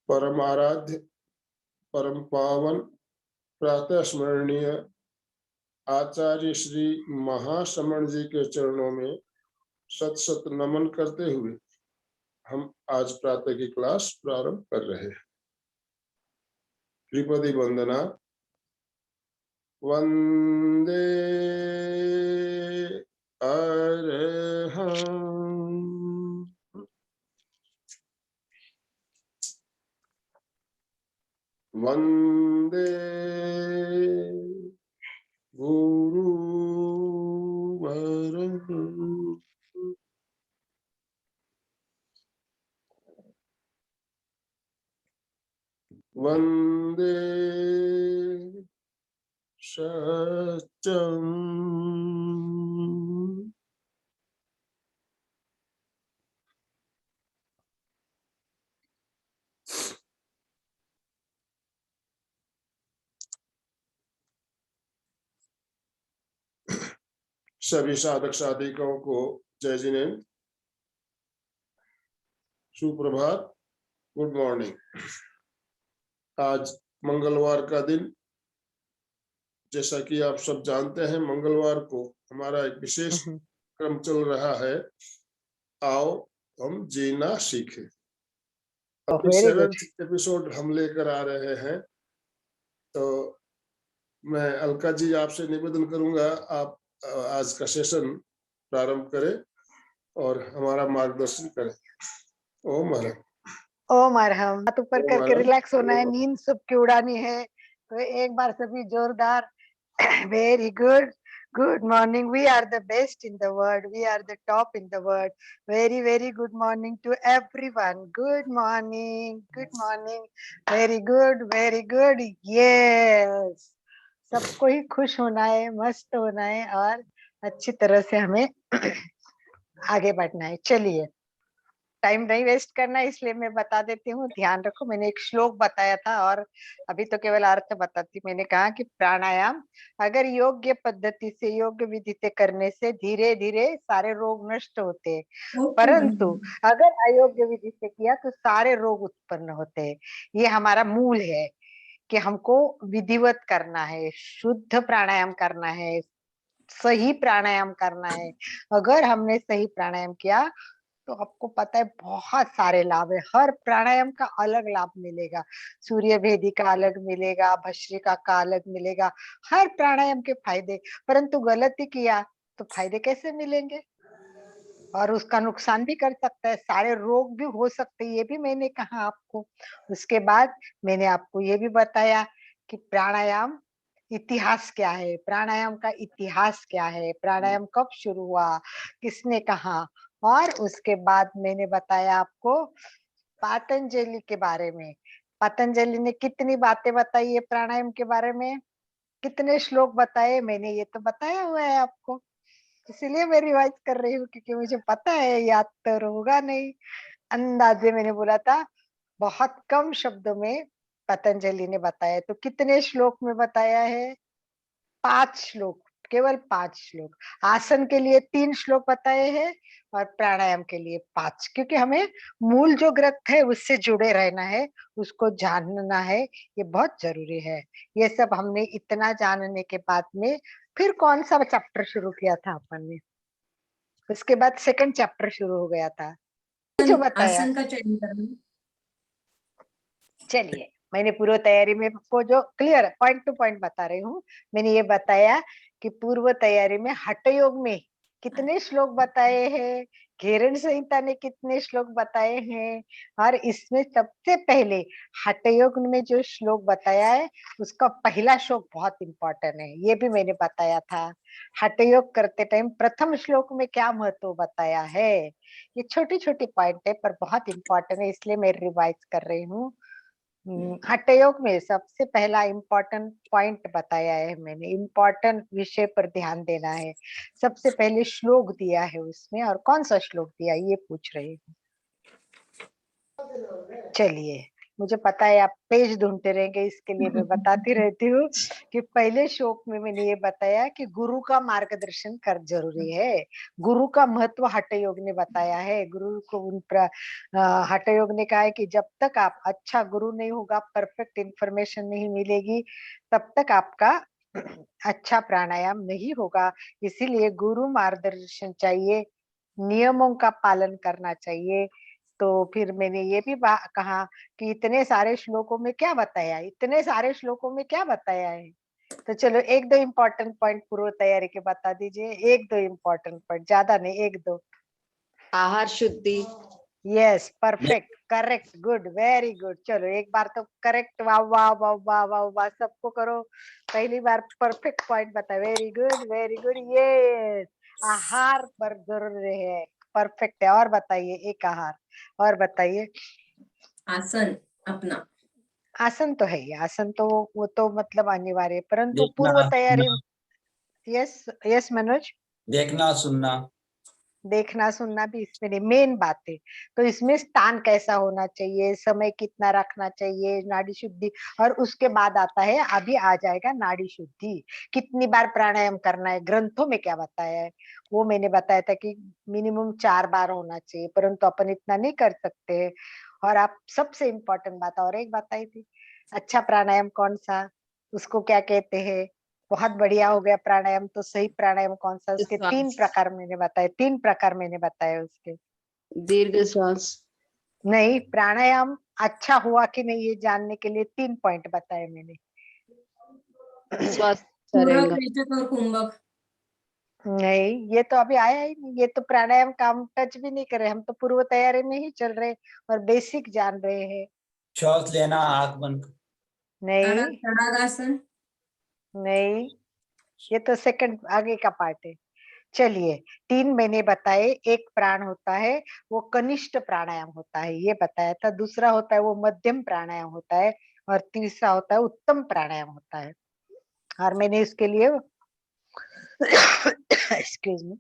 परम आराध्य परम पावन प्रातः स्मरणीय आचार्य श्री महाश्रमण जी के चरणों में शत शत नमन करते हुए हम आज प्रातः की क्लास प्रारंभ कर रहे हैं। त्रिपदी वंदना। वंदे अरहं वंदे गुरुवरं वंदे सत्यं सभी साधक साधिकाओं को जय जिनेन्द्र, सुप्रभात, गुड मॉर्निंग। आज मंगलवार का दिन, जैसा कि आप सब जानते हैं, मंगलवार को हमारा एक विशेष क्रम चल रहा है, आओ हम जीना सीखें। अपनी 7th एपिसोड हम लेकर आ रहे हैं। तो मैं अलका जी आपसे निवेदन करूंगा, आप आज का सेशन प्रारंभ करें और हमारा मार्गदर्शन करें। ओम हरम। ओम अरहम। हाथ ऊपर करके रिलैक्स होना है, नींद सबकी उड़ानी है। तो एक बार सभी जोरदार very good. Good morning. We are the best in the world, we are the top in the world. Very very good morning to everyone. Good morning, good morning. Very good, very good. Yes, सबको ही खुश होना है, मस्त होना है और अच्छी तरह से हमें आगे बढ़ना है। चलिए, टाइम नहीं वेस्ट करना, इसलिए मैं बता देती हूँ। ध्यान रखो, मैंने एक श्लोक बताया था और अभी तो केवल अर्थ बताती। मैंने कहा कि प्राणायाम अगर योग्य पद्धति से, योग्य विधि से करने से धीरे धीरे सारे रोग नष्ट होते हैं, परंतु अगर अयोग्य विधि से किया तो सारे रोग उत्पन्न होते हैं। ये हमारा मूल है कि हमको विधिवत करना है, शुद्ध प्राणायाम करना है, सही प्राणायाम करना है। अगर हमने सही प्राणायाम किया तो आपको पता है बहुत सारे लाभ है। हर प्राणायाम का अलग लाभ मिलेगा। सूर्य भेदी का अलग मिलेगा, भस्त्रिका का अलग मिलेगा। हर प्राणायाम के फायदे, परंतु गलती किया तो फायदे कैसे मिलेंगे? और उसका नुकसान भी कर सकता है, सारे रोग भी हो सकते हैं। ये भी मैंने कहा आपको। उसके बाद मैंने आपको ये भी बताया कि प्राणायाम इतिहास क्या है, प्राणायाम का इतिहास क्या है, प्राणायाम कब शुरू हुआ, किसने कहा। और उसके बाद मैंने बताया आपको पतंजलि के बारे में। पतंजलि ने कितनी बातें बताई है प्राणायाम के बारे में, कितने श्लोक बताए, मैंने ये तो बताया हुआ है आपको। इसीलिए मैं रिवाइज कर रही हूँ, क्योंकि मुझे पता है याद तो होगा नहीं। अंदाजे मैंने बोला था, बहुत कम शब्दों में पतंजलि ने बताया। तो कितने श्लोक में बताया है? 5 श्लोक, केवल 5 श्लोक। आसन के लिए 3 श्लोक बताए हैं और प्राणायाम के लिए 5, क्योंकि हमें मूल जो ग्रंथ है उससे जुड़े रहना है, उसको जानना है, ये बहुत जरूरी है। ये सब हमने इतना जानने के बाद में फिर कौन सा चैप्टर शुरू किया था अपन ने? उसके बाद सेकंड चैप्टर शुरू हो गया था, जो बताया। आसन का चयन करना। चलिए, मैंने पूर्व तैयारी में आपको जो क्लियर पॉइंट टू पॉइंट बता रही हूँ। मैंने ये बताया कि पूर्व तैयारी में हठ योग में कितने श्लोक बताए हैं, घेरण संहिता ने कितने श्लोक बताए हैं, और इसमें सबसे पहले हठ योग में जो श्लोक बताया है उसका पहला श्लोक बहुत इंपॉर्टेंट है, ये भी मैंने बताया था। हठ योग करते टाइम प्रथम श्लोक में क्या महत्व बताया है। ये छोटी छोटी पॉइंट है पर बहुत इंपॉर्टेंट है, इसलिए मैं रिवाइज कर रही हूँ। हठ योग में सबसे पहला इम्पोर्टेंट पॉइंट बताया है मैंने, इम्पोर्टेंट विषय पर ध्यान देना है। सबसे पहले श्लोक दिया है उसमें, और कौन सा श्लोक दिया ये पूछ रही हूँ। चलिए, मुझे पता है आप पेज ढूंढते रहेंगे, इसके लिए मैं बताती रहती हूँ कि पहले श्लोक में मैंने ये बताया कि गुरु का मार्गदर्शन कर जरूरी है। गुरु का महत्व हठ योग ने बताया है। गुरु को हठ योग ने कहा है कि जब तक आप अच्छा गुरु नहीं होगा, परफेक्ट इंफॉर्मेशन नहीं मिलेगी, तब तक आपका अच्छा प्राणायाम नहीं होगा। इसीलिए गुरु मार्गदर्शन चाहिए, नियमों का पालन करना चाहिए। तो फिर मैंने ये भी कहा कि इतने सारे श्लोकों में क्या बताया, इतने सारे श्लोकों में क्या बताया है। तो चलो एक दो इम्पोर्टेंट पॉइंट पूर्व तैयारी के बता दीजिए, एक दो इम्पोर्टेंट पॉइंट, ज्यादा नहीं, एक दो। आहार शुद्धि। Yes, perfect, correct, good, very good. चलो एक बार तो करेक्ट, वाह वाह वाह वाह वाह वाह, सबको करो। पहली बार परफेक्ट पॉइंट बता, वेरी गुड वेरी गुड। ये आहार पर जरूरी है, परफेक्ट है। और बताइए, एक आहार और बताइए। आसन अपना, आसन तो है ही, आसन तो वो तो मतलब अनिवार्य है, परंतु देखना पूर्व तैयारी। सुनना, यस यस मनोज। देखना सुनना, देखना सुनना भी इसमें मेन बात है। तो इसमें स्थान कैसा होना चाहिए, समय कितना रखना चाहिए, नाड़ी शुद्धि, और उसके बाद आता है, अभी आ जाएगा नाड़ी शुद्धि। कितनी बार प्राणायाम करना है, ग्रंथों में क्या बताया है वो मैंने बताया था कि मिनिमम 4 बार होना चाहिए, परंतु अपन इतना नहीं कर सकते। और आप सबसे इम्पोर्टेंट बात और एक बताई थी, अच्छा प्राणायाम कौन सा, उसको क्या कहते हैं। बहुत बढ़िया हो गया प्राणायाम। तो सही प्राणायाम कौन सा, उसके श्वास। 3 प्रकार मैंने बताए, 3 प्रकार मैंने बताए उसके। दीर्घ श्वास। नहीं, प्राणायाम अच्छा हुआ कि नहीं ये जानने के लिए 3 पॉइंट बताए मैंने। श्वास पूरक, रहेगा। रेचक और कुंभक। नहीं, ये तो अभी आया ही नहीं, ये तो प्राणायाम का हम टच भी नहीं करे, हम तो पूर्व तैयारी में ही चल रहे और बेसिक जान रहे हैं। श्वास लेना आंख बंद। नहीं तड़ागासन। नहीं, ये तो सेकंड आगे का पार्ट है। चलिए, 3 मैंने बताए। एक प्राण होता है वो कनिष्ठ प्राणायाम होता है, ये बताया था। दूसरा होता है वो मध्यम प्राणायाम होता है, और तीसरा होता है उत्तम प्राणायाम होता है। और मैंने इसके लिए एक्सक्यूज मी,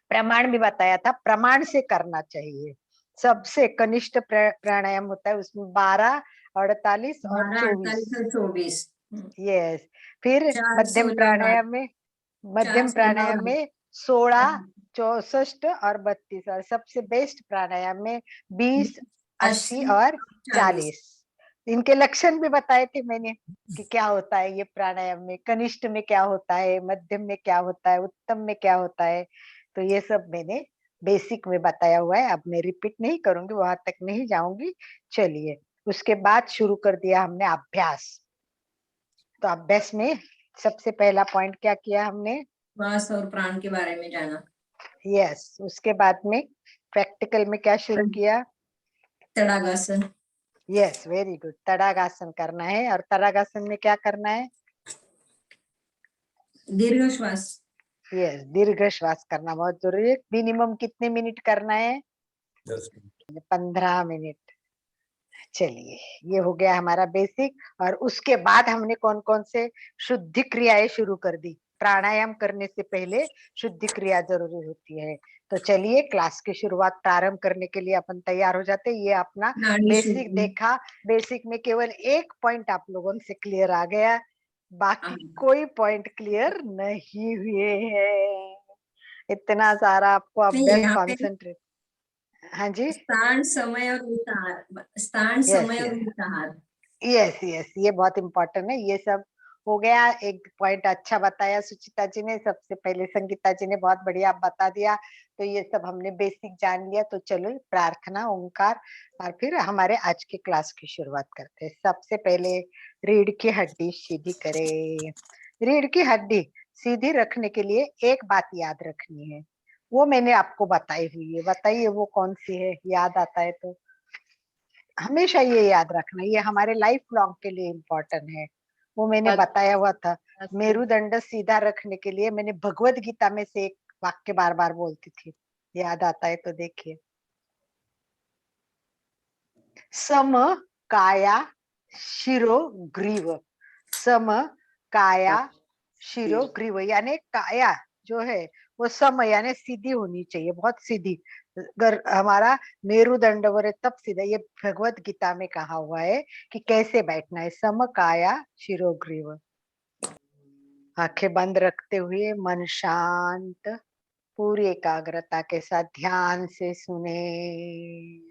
प्रमाण भी बताया था, प्रमाण से करना चाहिए। सबसे कनिष्ठ प्राणायाम होता है, उसमें 12, 48 और 12, 48 24। और 24। यस। फिर 4, मध्यम 16, प्राणायाम में, 4, 16 और 16, 64 और 32, और सबसे बेस्ट प्राणायाम में 20, 80 और 40। इनके लक्षण भी बताए थे मैंने कि क्या होता है ये प्राणायाम में, कनिष्ठ में क्या होता है, मध्यम में क्या होता है, उत्तम में क्या होता है। तो ये सब मैंने बेसिक में बताया हुआ है, अब मैं रिपीट नहीं करूंगी, वहां तक नहीं जाऊंगी। चलिए, उसके बाद शुरू कर दिया हमने अभ्यास। तो अभ्यास में सबसे पहला पॉइंट क्या किया हमने, श्वास और प्राण के बारे में जाना। यस। उसके बाद में प्रैक्टिकल में क्या शुरू किया, तड़ागासन। यस, वेरी गुड, तड़ागासन करना है। और तड़ागासन में क्या करना है, दीर्घ श्वास। यस, दीर्घ श्वास करना बहुत जरूरी है। मिनिमम कितने मिनट करना है, 10 15 मिनट। चलिए, ये हो गया हमारा बेसिक। और उसके बाद हमने कौन कौन से शुद्धि क्रियाएं शुरू कर दी। प्राणायाम करने से पहले शुद्धि क्रिया जरूरी होती है। तो चलिए, क्लास की शुरुआत प्रारंभ करने के लिए अपन तैयार हो जाते हैं। ये अपना नाड़ी बेसिक शुद्धि। देखा। बेसिक में केवल एक पॉइंट आप लोगों से क्लियर आ गया, बाकी कोई पॉइंट क्लियर नहीं हुए हैं। इतना सारा आपको अभ्यास यहाँ पे कॉन्सेंट्रेट। हाँ जी, स्थान, समय और उल्टाहार। स्थान, यस समय और यस उल्टाहार। यस यस, ये बहुत इम्पोर्टेंट है। ये सब हो गया। एक पॉइंट अच्छा बताया सुचिता जी ने, सबसे पहले संगीता जी ने बहुत बढ़िया बता दिया। तो ये सब हमने बेसिक जान लिया। तो चलो, प्रार्थना, ओंकार, और फिर हमारे आज की क्लास की शुरुआत करते हैं। सबसे पहले रीढ़ की हड्डी सीधी करें। रीढ़ की हड्डी सीधी रखने के लिए एक बात याद रखनी है, वो मैंने आपको बताई हुई है। बताइए वो कौन सी है, याद आता है तो हमेशा ये याद रखना, ये हमारे लाइफ लॉन्ग के लिए इम्पोर्टेंट है। वो मैंने बताया हुआ था। मेरुदंड सीधा रखने के लिए मैंने भगवत गीता में से एक वाक्य बार बार बोलती थी, याद आता है तो देखिए, सम काया शिरो ग्रीव। सम काया शिरो ग्रीव, यानी काया जो है वो सम यानी सीधी होनी चाहिए, बहुत सीधी। अगर हमारा मेरुदंड वरे तब सीधा, ये भगवत गीता में कहा हुआ है कि कैसे बैठना है। समकाया शिरोग्रीव, आंखें बंद रखते हुए मन शांत, पूरी एकाग्रता के साथ ध्यान से सुने।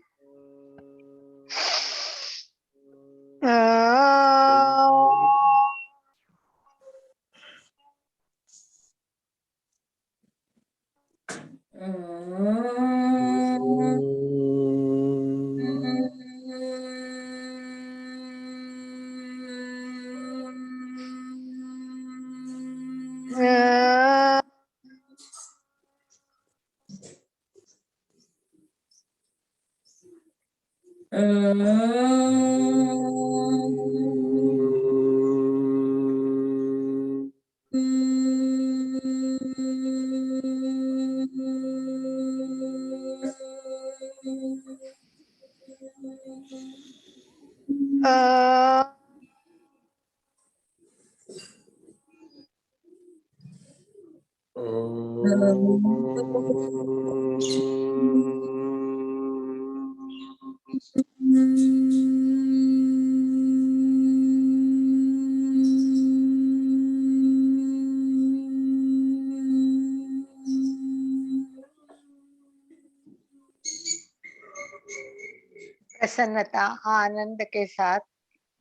प्रसन्नता आनंद के साथ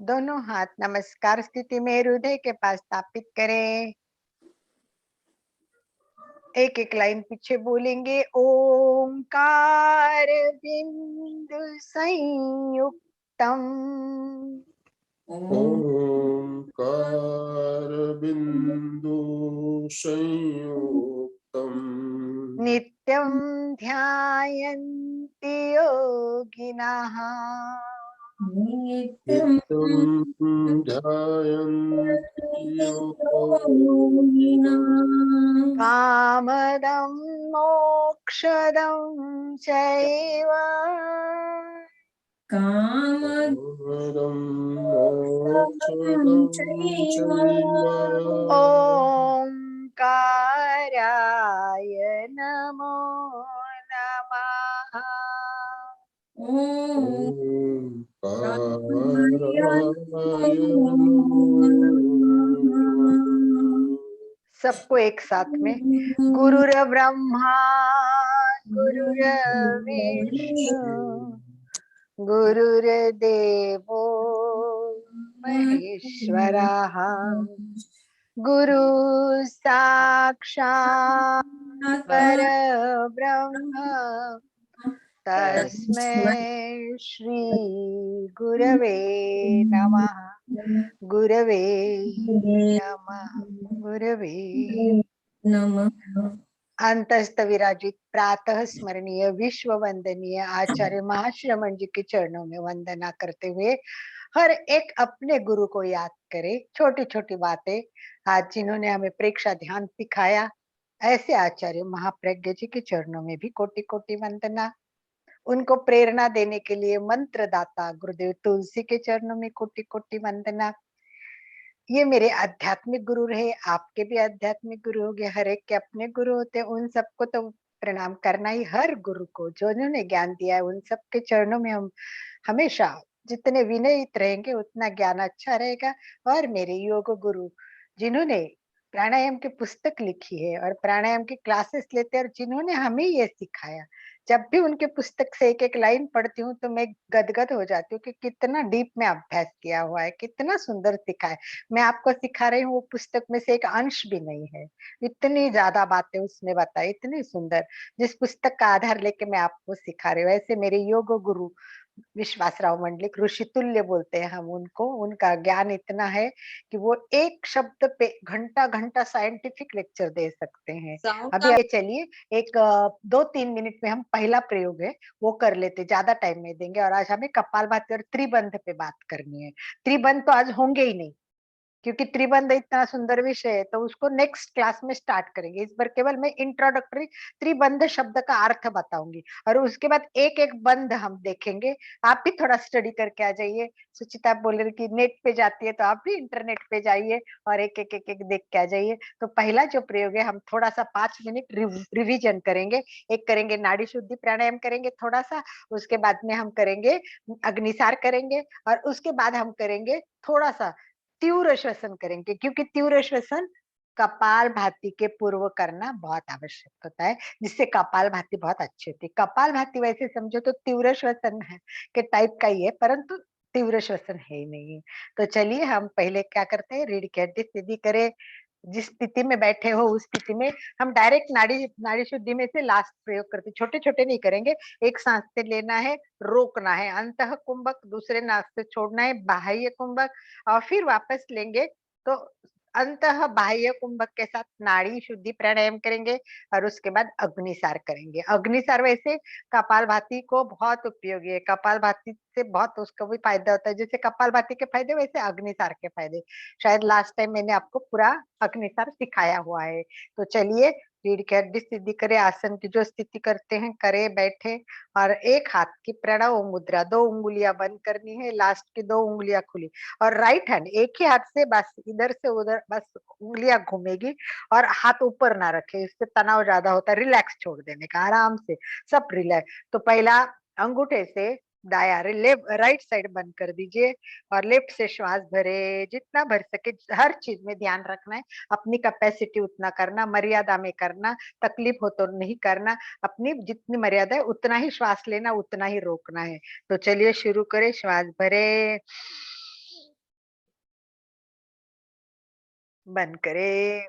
दोनों हाथ नमस्कार स्थिति में हृदय के पास स्थापित करें। एक एक लाइन पीछे बोलेंगे। ओंकार बिंदु संयुक्तम, ओंकार बिंदु संयुक्तम, नित्यं ध्यायन्ति योगिनः, नित्यं ध्यायन्ति योगिनः, कामदं मोक्षदं चैव, कामदं मोक्षदं चैव, ओंकाराय नमो नमः। ओंकाराय नमो नमः। सबको एक साथ में। गुरुर ब्रह्मा गुरुर्विष्णु गुरुर्देवो महेश्वरः, गुरु साक्षात् परब्रह्म, तस्मै श्री गुरवे नमः। गुरवे नमः। गुरवे नमः। अंतस्थ विराजित प्रातः स्मरणीय विश्व वंदनीय आचार्य महाश्रमण जी के चरणों में वंदना करते हुए हर एक अपने गुरु को याद करे। छोटी छोटी बातें आज जिन्होंने हमें प्रेक्षा ध्यान सिखाया, ऐसे आचार्य महाप्रज्ञ जी के चरणों में भी कोटि कोटि वंदना। उनको प्रेरणा देने के लिए मंत्र दाता गुरुदेव तुलसी के चरणों में कोटि कोटि वंदना। ये मेरे आध्यात्मिक गुरु रहे, आपके भी आध्यात्मिक गुरु हो गए, हर एक के अपने गुरु होते हैं, उन सबको तो प्रणाम करना ही। हर गुरु को जो जिन्होंने ज्ञान दिया है उन सबके चरणों में हम हमेशा जितने विनयित रहेंगे उतना ज्ञान अच्छा रहेगा। और मेरे योग गुरु जिन्होंने प्राणायाम की पुस्तक लिखी है और प्राणायाम की क्लासेस लेते हैं और जिन्होंने हमें ये सिखाया, जब भी उनके पुस्तक से एक एक लाइन पढ़ती हूँ तो मैं गदगद हो जाती हूँ कि कितना डीप में अभ्यास किया हुआ है, कितना सुंदर सिखा है। मैं आपको सिखा रही हूँ, वो पुस्तक में से एक अंश भी नहीं है, इतनी ज्यादा बातें उसने बताई, इतनी सुंदर, जिस पुस्तक का आधार लेके मैं आपको सिखा रही हूँ। ऐसे मेरे योग गुरु विश्वासराव मंडलिक ऋषि तुल्य बोलते हैं हम उनको। उनका ज्ञान इतना है कि वो एक शब्द पे घंटा घंटा साइंटिफिक लेक्चर दे सकते हैं। अभी आगे चलिए, एक 2-3 मिनट में हम पहला प्रयोग है वो कर लेते, ज्यादा टाइम नहीं देंगे। और आज हमें कपालभाति और त्रिबंध पे बात करनी है। त्रिबंध तो आज होंगे ही नहीं, क्योंकि त्रिबंध इतना सुंदर विषय है तो उसको नेक्स्ट क्लास में स्टार्ट करेंगे। इस बार केवल मैं इंट्रोडक्टरी त्रिबंध शब्द का अर्थ बताऊंगी और उसके बाद एक एक बंध हम देखेंगे। आप भी थोड़ा स्टडी करके आ जाइए। सुचिता आप बोल रही कि नेट पे जाती है तो आप भी इंटरनेट पे जाइए और एक एक एक एक देख के आ जाइए। तो पहला जो प्रयोग है हम थोड़ा सा 5 मिनट रिविजन करेंगे। एक करेंगे नाड़ी शुद्धि प्राणायाम करेंगे थोड़ा सा, उसके बाद में हम करेंगे अग्निसार करेंगे और उसके बाद हम करेंगे थोड़ा सा तीव्र श्वसन करेंगे, क्योंकि तीव्र श्वसन कपाल भाती के पूर्व करना बहुत आवश्यक होता है, जिससे कपाल भाती बहुत अच्छी होती है। कपाल भाती वैसे समझो तो तीव्र श्वसन है के टाइप का ही है, परंतु तीव्र श्वसन है ही नहीं है। तो चलिए हम पहले क्या करते हैं, रीढ़ की हड्डी सीधी करें। जिस स्थिति में बैठे हो उस स्थिति में हम डायरेक्ट नाड़ी शुद्धि में से लास्ट प्रयोग करते, छोटे छोटे नहीं करेंगे। एक सांस से लेना है, रोकना है, अंतः कुंभक, दूसरे नाक से छोड़ना है बाह्य कुंभक और फिर वापस लेंगे। तो अंतः बाह्य कुंभक के साथ नाड़ी शुद्धि प्राणायाम करेंगे और उसके बाद अग्निसार करेंगे। अग्निसार वैसे कपालभाति को बहुत उपयोगी है, कपालभाति से बहुत उसका भी फायदा होता है। जैसे कपालभाति के फायदे वैसे अग्निसार के फायदे। शायद लास्ट टाइम मैंने आपको पूरा अग्निसार सिखाया हुआ है। तो चलिए रीढ़ की हड्डी सीधी करे, आसन की जो स्थिति करते हैं करे, बैठे और एक हाथ की प्रणव मुद्रा, 2 उंगलियां बंद करनी है, लास्ट की 2 उंगलियां खुली और राइट हैंड एक ही हाथ से बस इधर से उधर बस उंगलियां घूमेगी और हाथ ऊपर ना रखे, इससे तनाव ज्यादा होता है। रिलैक्स छोड़ देने का, आराम से सब रिलैक्स। तो पहला अंगूठे से दाया लेफ्ट राइट साइड बंद कर दीजिए और लेफ्ट से श्वास भरे, जितना भर सके। हर चीज में ध्यान रखना है, अपनी कैपेसिटी उतना करना, मर्यादा में करना, तकलीफ हो तो नहीं करना, अपनी जितनी मर्यादा है उतना ही श्वास लेना, उतना ही रोकना है। तो चलिए शुरू करें। श्वास भरे, बंद करें,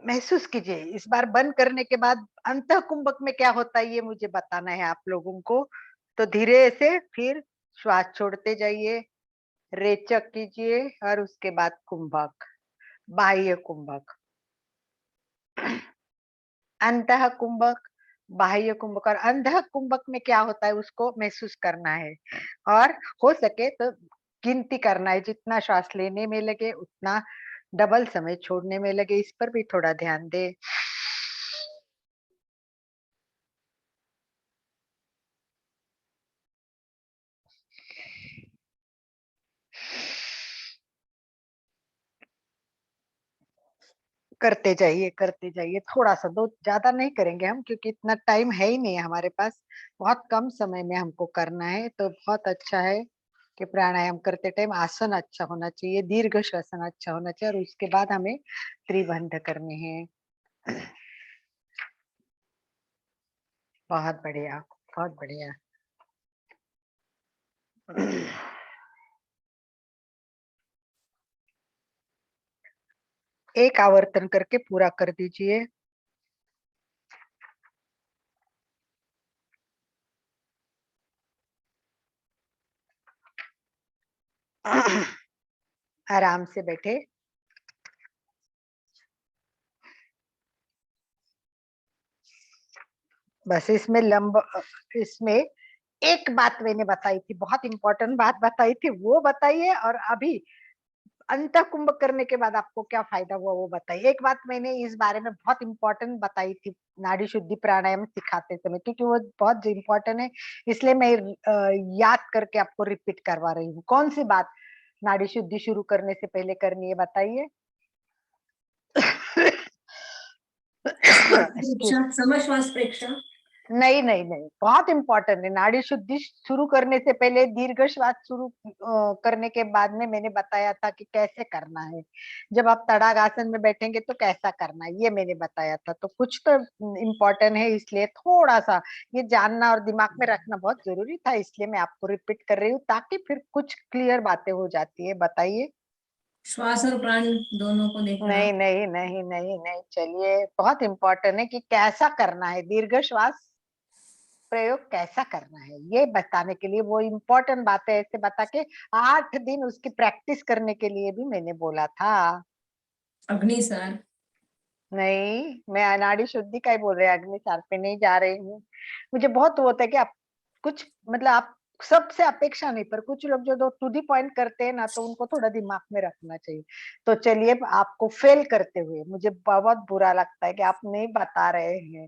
महसूस कीजिए। इस बार बंद करने के बाद अंतः कुंभक में क्या होता है ये मुझे बताना है आप लोगों को। तो धीरे से फिर श्वास छोड़ते जाइए, रेचक कीजिए और उसके बाद कुंभक, बाह्य कुंभक, अंतः कुंभक, बाह्य कुंभक। और अंतः कुंभक में क्या होता है उसको महसूस करना है और हो सके तो गिनती करना है, जितना श्वास लेने में लगे उतना डबल समय छोड़ने में लगे, इस पर भी थोड़ा ध्यान दे। करते जाइए थोड़ा सा, दो ज्यादा नहीं करेंगे हम क्योंकि इतना टाइम है ही नहीं हमारे पास, बहुत कम समय में हमको करना है। तो बहुत अच्छा है कि प्राणायाम करते टाइम आसन अच्छा होना चाहिए, दीर्घ श्वसन अच्छा होना चाहिए और उसके बाद हमें त्रिबंध करने हैं। बहुत बढ़िया, बहुत बढ़िया। एक आवर्तन करके पूरा कर दीजिए। आराम से बैठे। बस इसमें एक बात मैंने बताई थी, बहुत इंपॉर्टेंट बात बताई थी, वो बताइए। और अभी अंतः कुंभ करने के बाद आपको क्या फायदा हुआ वो बताइए। एक बात मैंने इस बारे में बहुत इंपॉर्टेंट बताई थी नाड़ी शुद्धि प्राणायाम सिखाते समय, क्योंकि वो बहुत इंपॉर्टेंट है, इसलिए मैं याद करके आपको रिपीट करवा रही हूँ। कौन सी बात नाड़ी शुद्धि शुरू करने से पहले करनी है बताइए। समश्वास प्रेक्षा। नहीं नहीं नहीं, बहुत इंपॉर्टेंट है। नाड़ी शुद्धि शुरू करने से पहले दीर्घ श्वास शुरू करने के बाद में मैंने बताया था कि कैसे करना है। जब आप तड़ागासन में बैठेंगे तो कैसा करना है ये मैंने बताया था। तो कुछ तो इम्पोर्टेंट है, इसलिए थोड़ा सा ये जानना और दिमाग में रखना बहुत जरूरी था, इसलिए मैं आपको रिपीट कर रही हूँ ताकि फिर कुछ क्लियर बातें हो जाती है। बताइए। श्वास और प्राण दोनों को देखना। नहीं नहीं नहीं नहीं नहीं, चलिए बहुत इंपॉर्टेंट है कि कैसा करना है, दीर्घ श्वास प्रयोग कैसा करना है ये बताने के लिए वो इम्पोर्टेंट बात है। ऐसे बता के 8 दिन उसकी प्रैक्टिस करने के लिए भी मैंने बोला था। अग्निसार। नहीं, मैं अनाड़ी शुद्धि का ही बोल रहे हैं, अग्नि सार पे नहीं जा रही हूँ। मुझे बहुत वो होता है कि आप कुछ मतलब आप सबसे अपेक्षा नहीं, पर कुछ लोग जो टू दी पॉइंट करते हैं ना, तो उनको थोड़ा दिमाग में रखना चाहिए। तो चलिए, आपको फेल करते हुए मुझे बहुत बुरा लगता है कि आप नहीं बता रहे हैं,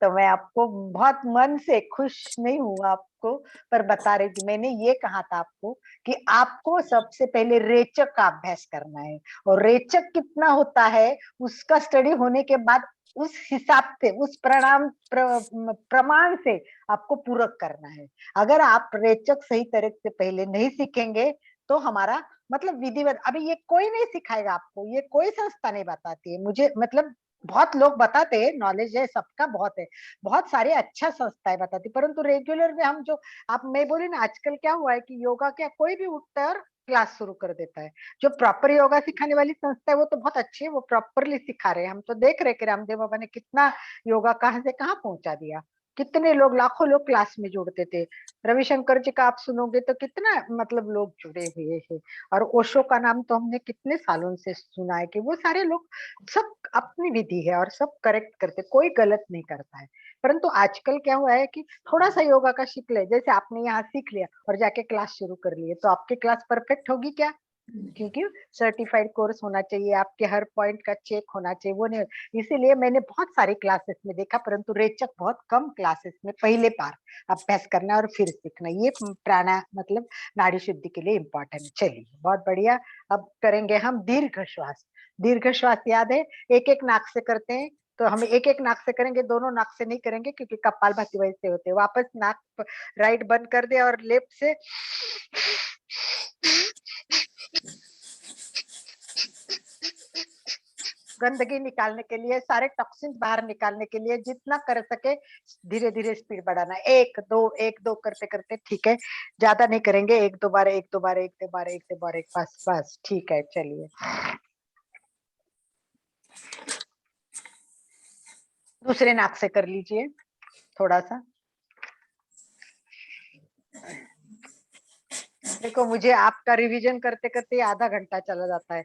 तो मैं आपको बहुत मन से खुश नहीं हूँ आपको, पर बता रही थी। मैंने ये कहा था आपको कि आपको सबसे पहले रेचक का अभ्यास करना है, और रेचक कितना होता है उसका स्टडी होने के बाद उस हिसाब से, उस प्रमाण से आपको पूरक करना है। अगर आप रेचक सही तरह से पहले नहीं सीखेंगे तो हमारा मतलब विधिवत, अभी ये कोई नहीं सिखाएगा आपको, ये कोई संस्था नहीं बताती है मुझे, मतलब बहुत लोग बताते हैं, नॉलेज है सबका बहुत है, बहुत सारे अच्छा संस्थाएं बताती, परंतु रेगुलर में हम जो, आप मैं बोली ना, आजकल क्या हुआ है कि योगा क्या कोई भी उठता है और क्लास शुरू कर देता है। जो प्रॉपर योगा सिखाने वाली संस्था है वो तो बहुत अच्छी है, वो प्रॉपरली सिखा रहे हैं। हम तो देख रहे कि रामदेव बाबा ने कितना योगा कहाँ से कहाँ पहुंचा दिया, कितने लोग, लाखों लोग क्लास में जुड़ते थे। रविशंकर जी का आप सुनोगे तो कितना मतलब लोग जुड़े हुए हैं, और ओशो का नाम तो हमने कितने सालों से सुना है कि वो सारे लोग सब अपनी विधि है और सब करेक्ट करते, कोई गलत नहीं करता है। परंतु आजकल क्या हुआ है कि थोड़ा सा योगा का सीख ले, जैसे आपने यहाँ सीख लिया और जाके क्लास शुरू कर लिए, तो आपकी क्लास परफेक्ट होगी क्या? क्योंकि सर्टिफाइड कोर्स होना चाहिए, आपके हर पॉइंट का चेक होना चाहिए, वो नहीं। इसीलिए मैंने बहुत सारी क्लासेस में देखा, परंतु रेचक बहुत कम क्लासेस में पहले बार अभ्यास करना और फिर सीखना, ये प्राणा मतलब नाड़ी शुद्धि के लिए इम्पोर्टेंट है। चलिए, बहुत बढ़िया। अब करेंगे हम दीर्घ श्वास। दीर्घ श्वास याद है, एक एक नाक से करते हैं, तो हम एक एक नाक से करेंगे, दोनों नाक से नहीं करेंगे क्योंकि कपालभाति वैसे होते हैं। वापस नाक राइट बंद कर दे और लेफ्ट से गंदगी निकालने के लिए, सारे टॉक्सिन बाहर निकालने के लिए जितना कर सके धीरे धीरे स्पीड बढ़ाना। एक दो करते करते, ठीक है, ज्यादा नहीं करेंगे, एक दो बार, एक दो बार, एक दो बार, एक दो बार, एक, बस बस ठीक है। चलिए, दूसरे नाक से कर लीजिए थोड़ा सा। देखो, मुझे आपका रिवीजन करते करते आधा घंटा चला जाता है,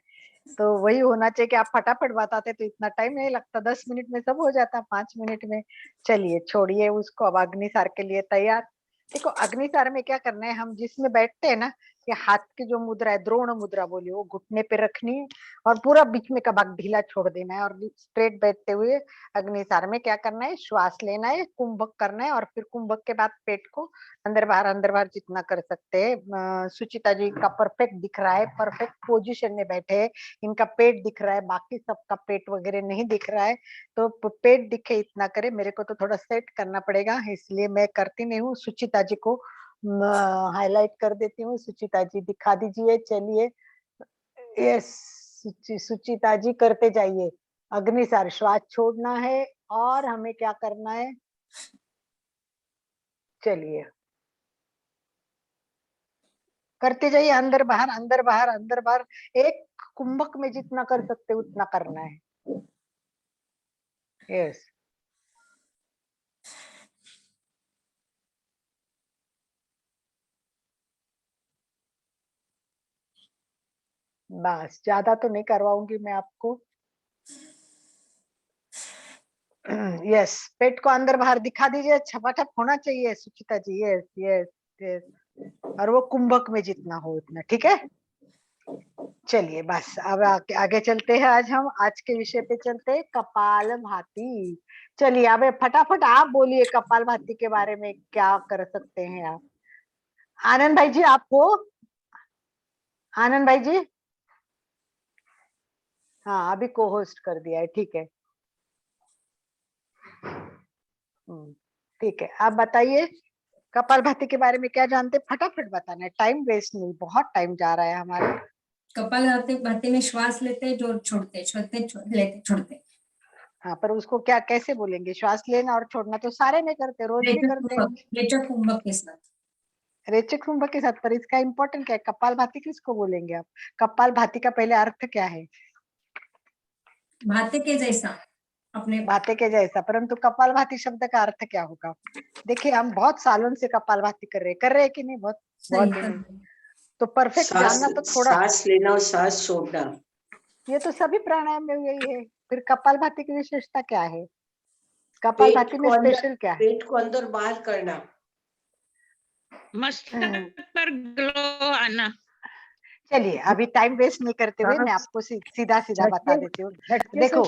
तो वही होना चाहिए कि आप फटाफट बताते तो इतना टाइम नहीं लगता, 10 मिनट में सब हो जाता, 5 मिनट में। चलिए, छोड़िए उसको, अब अग्निसार के लिए तैयार। देखो, अग्निसार में क्या करना है, हम जिसमें बैठते हैं ना, कि हाथ की जो मुद्रा है, द्रोण मुद्रा बोली, वो घुटने पे रखनी है और पूरा बीच में का भाग ढीला छोड़ देना है, और स्ट्रेट बैठते हुए अग्निसार में क्या करना है, श्वास लेना है, कुंभक करना है, और फिर कुंभक के बाद पेट को अंदर बाहर जितना कर सकते हैं। सुचिता जी का परफेक्ट दिख रहा है, परफेक्ट पोजीशन में बैठे हैं, इनका पेट दिख रहा है, बाकी सबका पेट वगैरह नहीं दिख रहा है, तो पेट दिखे इतना करे। मेरे को तो थोड़ा सेट करना पड़ेगा, इसलिए मैं करती नहीं हूँ। सुचिता जी को हाईलाइट कर देती हूँ। सुचिता जी दिखा दीजिए। चलिए, यस, सुचिता जी करते जाइए। अग्निसार, श्वास छोड़ना है और हमें क्या करना है, चलिए करते जाइए, अंदर बाहर, अंदर बाहर, अंदर बाहर। एक कुंभक में जितना कर सकते उतना करना है। यस, बस ज्यादा तो नहीं करवाऊंगी मैं आपको। यस, पेट को अंदर बाहर दिखा दीजिए, छपाछप होना चाहिए सुचिता जी। यस यस यस, और वो कुंभक में जितना हो उतना, ठीक है। चलिए, बस अब आगे चलते हैं। आज के विषय पे चलते हैं, कपाल भाती। चलिए, अब फटाफट आप बोलिए, कपाल भाती के बारे में क्या कर सकते हैं आप। आनंद भाई जी, आपको, आनंद भाई जी, हाँ, अभी को होस्ट कर दिया है, ठीक है। ठीक है, आप बताइए कपालभाति के बारे में क्या जानते हैं, फटाफट बताना है, टाइम वेस्ट नहीं, बहुत टाइम जा रहा है हमारा। कपालभाति में श्वास लेते जोर छोड़ते, लेते छोड़ते। हाँ, पर उसको क्या कैसे बोलेंगे, श्वास लेना और छोड़ना तो सारे में करते, रोज भी करते हैं। रेचक कुंभक के साथ। रेचक कुंभक के साथ, पर इसका इम्पोर्टेंट क्या है, कपालभाति किसको बोलेंगे आप? कपालभाति का पहले अर्थ क्या है? भाते के जैसा, अपने भाते के जैसा, परंतु कपालभाति शब्द का अर्थ क्या होगा? देखिए, हम बहुत सालों से कपालभाति कर रहे हैं कि नहीं, बहुत सही दिन, तो परफेक्ट सांस जानना तो थोड़ा। सांस लेना और सांस छोड़ना। ये तो सभी प्राणायाम में यही है। फिर कपालभाति की विशेषता क्या है? कपालभाति में स्पेशल क्या है? पेट को अंदर बाहर करना, मस्तक पर ग्लो आना। चलिए अभी टाइम वेस्ट नहीं करते हुए मैं आपको सीधा सीधा बता देती हूँ। देखो,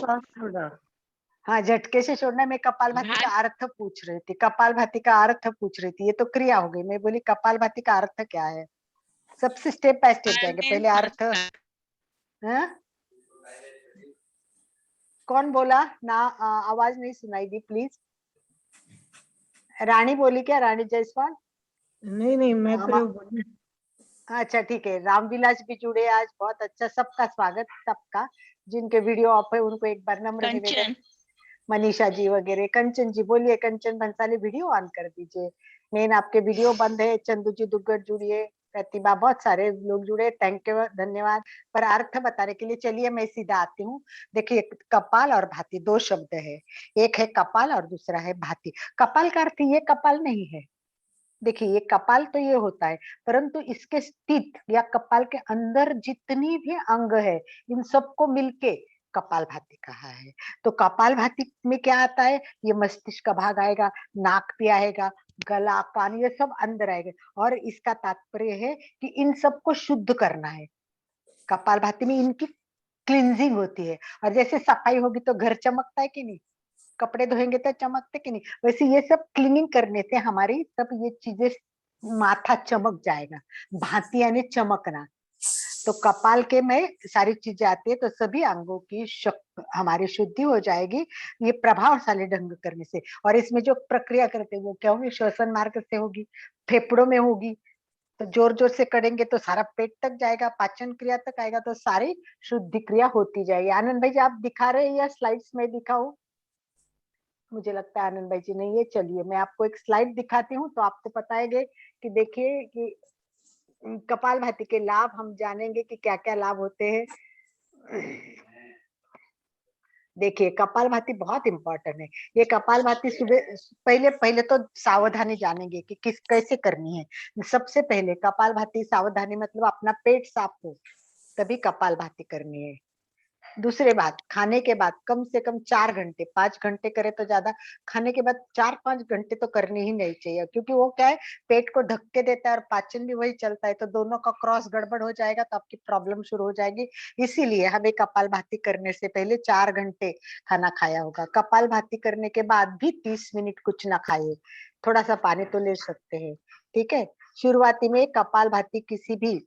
हाँ, झटके से छोड़ना। मैं कपालभाति का अर्थ पूछ रही थी, कपालभाति का अर्थ पूछ रही थी। ये तो क्रिया हो गई, मैं बोली कपालभाति का अर्थ क्या है। सबसे स्टेप बाय स्टेप जाएंगे। पहले अर्थ, हाँ? कौन बोला ना? आवाज नहीं सुनाई दी, प्लीज। रानी बोली क्या? रानी जायसवाल? नहीं मैं तो अच्छा ठीक है। रामविलास भी जुड़े आज, बहुत अच्छा। सबका स्वागत, सबका। जिनके वीडियो ऑफ है उनको एक बार नम्र निवेदन। मनीषा जी वगैरह, कंचन जी बोलिए। कंचन भंसाली वीडियो ऑन कर दीजिए। मेन आपके वीडियो बंद है। चंदू जी दुग्गड़ जुड़िए, प्रतिभा, बहुत सारे लोग जुड़े, थैंक यू, धन्यवाद। पर अर्थ बताने के लिए चलिए मैं सीधा आती हूँ। देखिए, कपाल और भाती दो शब्द है। एक है कपाल और दूसरा है भाती। कपाल का अर्थ ये कपाल नहीं है। देखिए, ये कपाल तो ये होता है, परंतु इसके स्थित या कपाल के अंदर जितनी भी अंग है, इन सबको मिलके कपाल भाती कहा है। तो कपाल भाती में क्या आता है? ये मस्तिष्क का भाग आएगा, नाक भी आएगा, गला, कान, ये सब अंदर आएगा। और इसका तात्पर्य है कि इन सबको शुद्ध करना है। कपाल भाती में इनकी क्लींजिंग होती है। और जैसे सफाई होगी तो घर चमकता है कि नहीं? कपड़े धोएंगे तो चमकते कि नहीं? वैसे ये सब क्लीनिंग करने से हमारी सब ये चीजें, माथा चमक जाएगा। भांति यानी चमकना। तो कपाल के में सारी चीजें आती है, तो सभी अंगों की हमारी शुद्धि हो जाएगी ये प्रभावशाली ढंग करने से। और इसमें जो प्रक्रिया करते हैं वो क्या होगी? श्वसन मार्ग से होगी, फेफड़ों में होगी। तो जोर जोर से करेंगे तो सारा पेट तक जाएगा, पाचन क्रिया तक आएगा, तो सारी शुद्धि क्रिया होती जाएगी। आनंद भाई जी आप दिखा रहे हैं या स्लाइड्स में दिखाऊं? मुझे लगता है आनंद भाई जी नहीं है। चलिए मैं आपको एक स्लाइड दिखाती हूँ तो आपको बताएंगे कि देखिए कि कपालभाति के लाभ हम जानेंगे कि क्या क्या लाभ होते हैं। देखिए, कपालभाति बहुत इंपॉर्टेंट है। ये कपालभाति सुबह पहले पहले तो सावधानी जानेंगे कि किस कैसे करनी है। सबसे पहले कपालभाति सावधानी मतलब अपना पेट साफ हो, तभी कपालभाति करनी है। दूसरे बात, खाने के बाद कम से कम 4 घंटे, 5 घंटे करे तो ज्यादा, खाने के बाद 4-5 घंटे तो करनी ही नहीं चाहिए। क्योंकि वो क्या है, पेट को धक्के देता है और पाचन भी वही चलता है, तो दोनों का क्रॉस गड़बड़ हो जाएगा तो आपकी प्रॉब्लम शुरू हो जाएगी। इसीलिए हमें कपालभाति करने से पहले 4 घंटे खाना खाया होगा। कपालभाति करने के बाद भी 30 मिनट कुछ ना खाइए, थोड़ा सा पानी तो ले सकते हैं, ठीक है। शुरुआती में कपालभाति किसी भी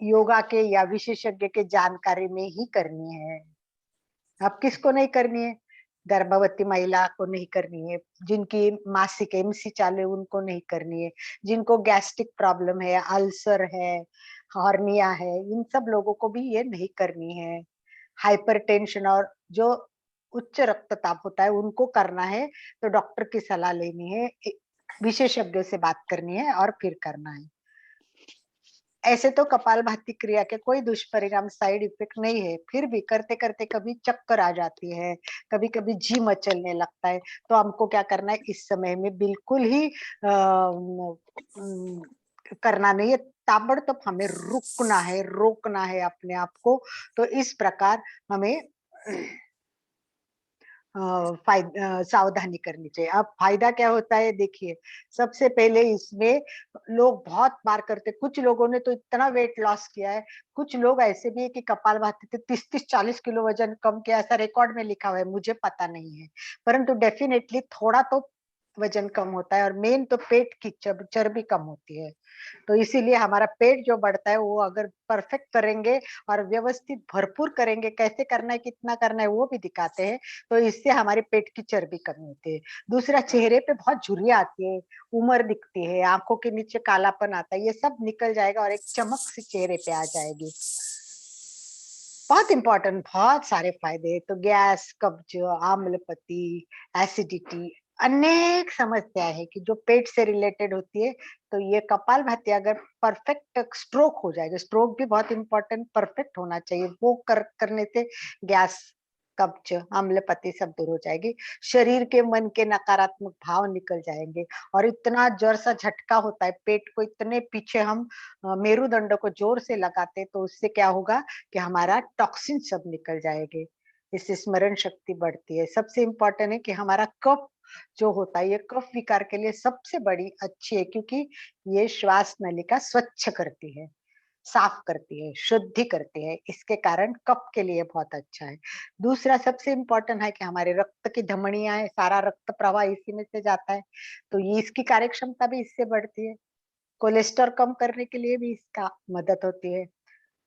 योगा के या विशेषज्ञ के जानकारी में ही करनी है। अब किसको नहीं करनी है? गर्भवती महिला को नहीं करनी है, जिनकी मासिक एमसी चालू उनको नहीं करनी है, जिनको गैस्ट्रिक प्रॉब्लम है, अल्सर है, हॉर्निया है, इन सब लोगों को भी ये नहीं करनी है। हाइपरटेंशन और जो उच्च रक्तचाप होता है उनको करना है, तो डॉक्टर की सलाह लेनी है, विशेषज्ञ से बात करनी है और फिर करना है। ऐसे तो कपालभाति क्रिया के कोई दुष्परिणाम, साइड इफेक्ट नहीं है। फिर भी करते करते कभी चक्कर आ जाती है, कभी कभी जी मचलने लगता है, तो हमको क्या करना है? इस समय में बिल्कुल ही करना नहीं है, ताबड़तोड़ हमें रुकना है, रोकना है अपने आप को। तो इस प्रकार हमें सावधानी करनी चाहिए। अब फायदा क्या होता है? देखिए, सबसे पहले इसमें लोग बहुत बार करते, कुछ लोगों ने तो इतना वेट लॉस किया है, कुछ लोग ऐसे भी है कि कपालभाति से 30-40 किलो वजन कम किया, ऐसा रिकॉर्ड में लिखा हुआ है, मुझे पता नहीं है, परंतु डेफिनेटली थोड़ा तो वजन कम होता है। और मेन तो पेट की चर्बी कम होती है। तो इसीलिए हमारा पेट जो बढ़ता है वो अगर परफेक्ट करेंगे और व्यवस्थित भरपूर करेंगे, कैसे करना है, कितना करना है वो भी दिखाते हैं, तो इससे हमारे पेट की चर्बी कम होती है। दूसरा, चेहरे पे बहुत झुर्रियां आती है, उम्र दिखती है, आंखों के नीचे कालापन आता है, ये सब निकल जाएगा और एक चमक सी चेहरे पे आ जाएगी। बहुत इंपॉर्टेंट, बहुत सारे फायदे। तो गैस, कब्ज, आम्लपति, एसिडिटी, अनेक समस्या है कि जो पेट से रिलेटेड होती है। तो ये कपालभाति अगर परफेक्ट, स्ट्रोक हो जाएगा, स्ट्रोक भी बहुत इंपॉर्टेंट, परफेक्ट होना चाहिए, वो करने से गैस कब्ज, अम्लपति सब दूर हो जाएगी, शरीर के मन के नकारात्मक भाव निकल जाएंगे। और इतना जोर सा झटका होता है पेट को, इतने पीछे हम मेरुदंड को जोर से लगाते, तो उससे क्या होगा कि हमारा टॉक्सिन सब निकल जाएंगे, इससे स्मरण शक्ति बढ़ती है। सबसे इम्पोर्टेंट है कि हमारा कफ जो होता है, ये कफ विकार के लिए सबसे बड़ी अच्छी है, क्योंकि ये श्वास नलिका स्वच्छ करती है, साफ करती है, शुद्धि करती है, इसके कारण कफ के लिए बहुत अच्छा है। दूसरा सबसे इम्पोर्टेंट है कि हमारे रक्त की धमनियां है, सारा रक्त प्रवाह इसी में से जाता है, तो ये इसकी कार्यक्षमता भी इससे बढ़ती है। कोलेस्ट्रॉल कम करने के लिए भी इसका मदद होती है।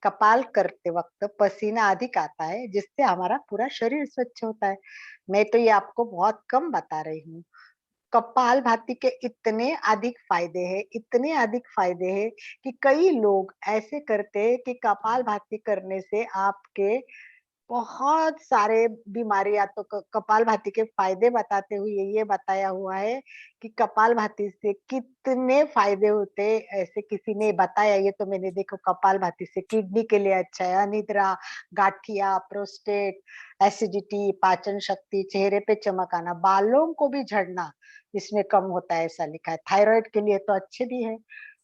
कपाल करते वक्त पसीना अधिक आता है, जिससे हमारा पूरा शरीर स्वच्छ होता है। मैं तो ये आपको बहुत कम बता रही हूँ। कपाल भाती के इतने अधिक फायदे हैं, इतने अधिक फायदे हैं कि कई लोग ऐसे करते हैं कि कपाल भाती करने से आपके बहुत सारे बीमारियां, तो कपाल भाती के फायदे बताते हुए ये बताया हुआ है कि कपाल भाती से कितने फायदे होते हैं, ऐसे किसी ने बताया, ये तो मैंने देखो, कपाल भाती से किडनी के लिए अच्छा है, अनिद्रा, गाठिया, प्रोस्टेट, एसिडिटी, पाचन शक्ति, चेहरे पे चमक आना, बालों को भी झड़ना इसमें कम होता है, ऐसा लिखा है। थायराइड के लिए तो अच्छे भी है,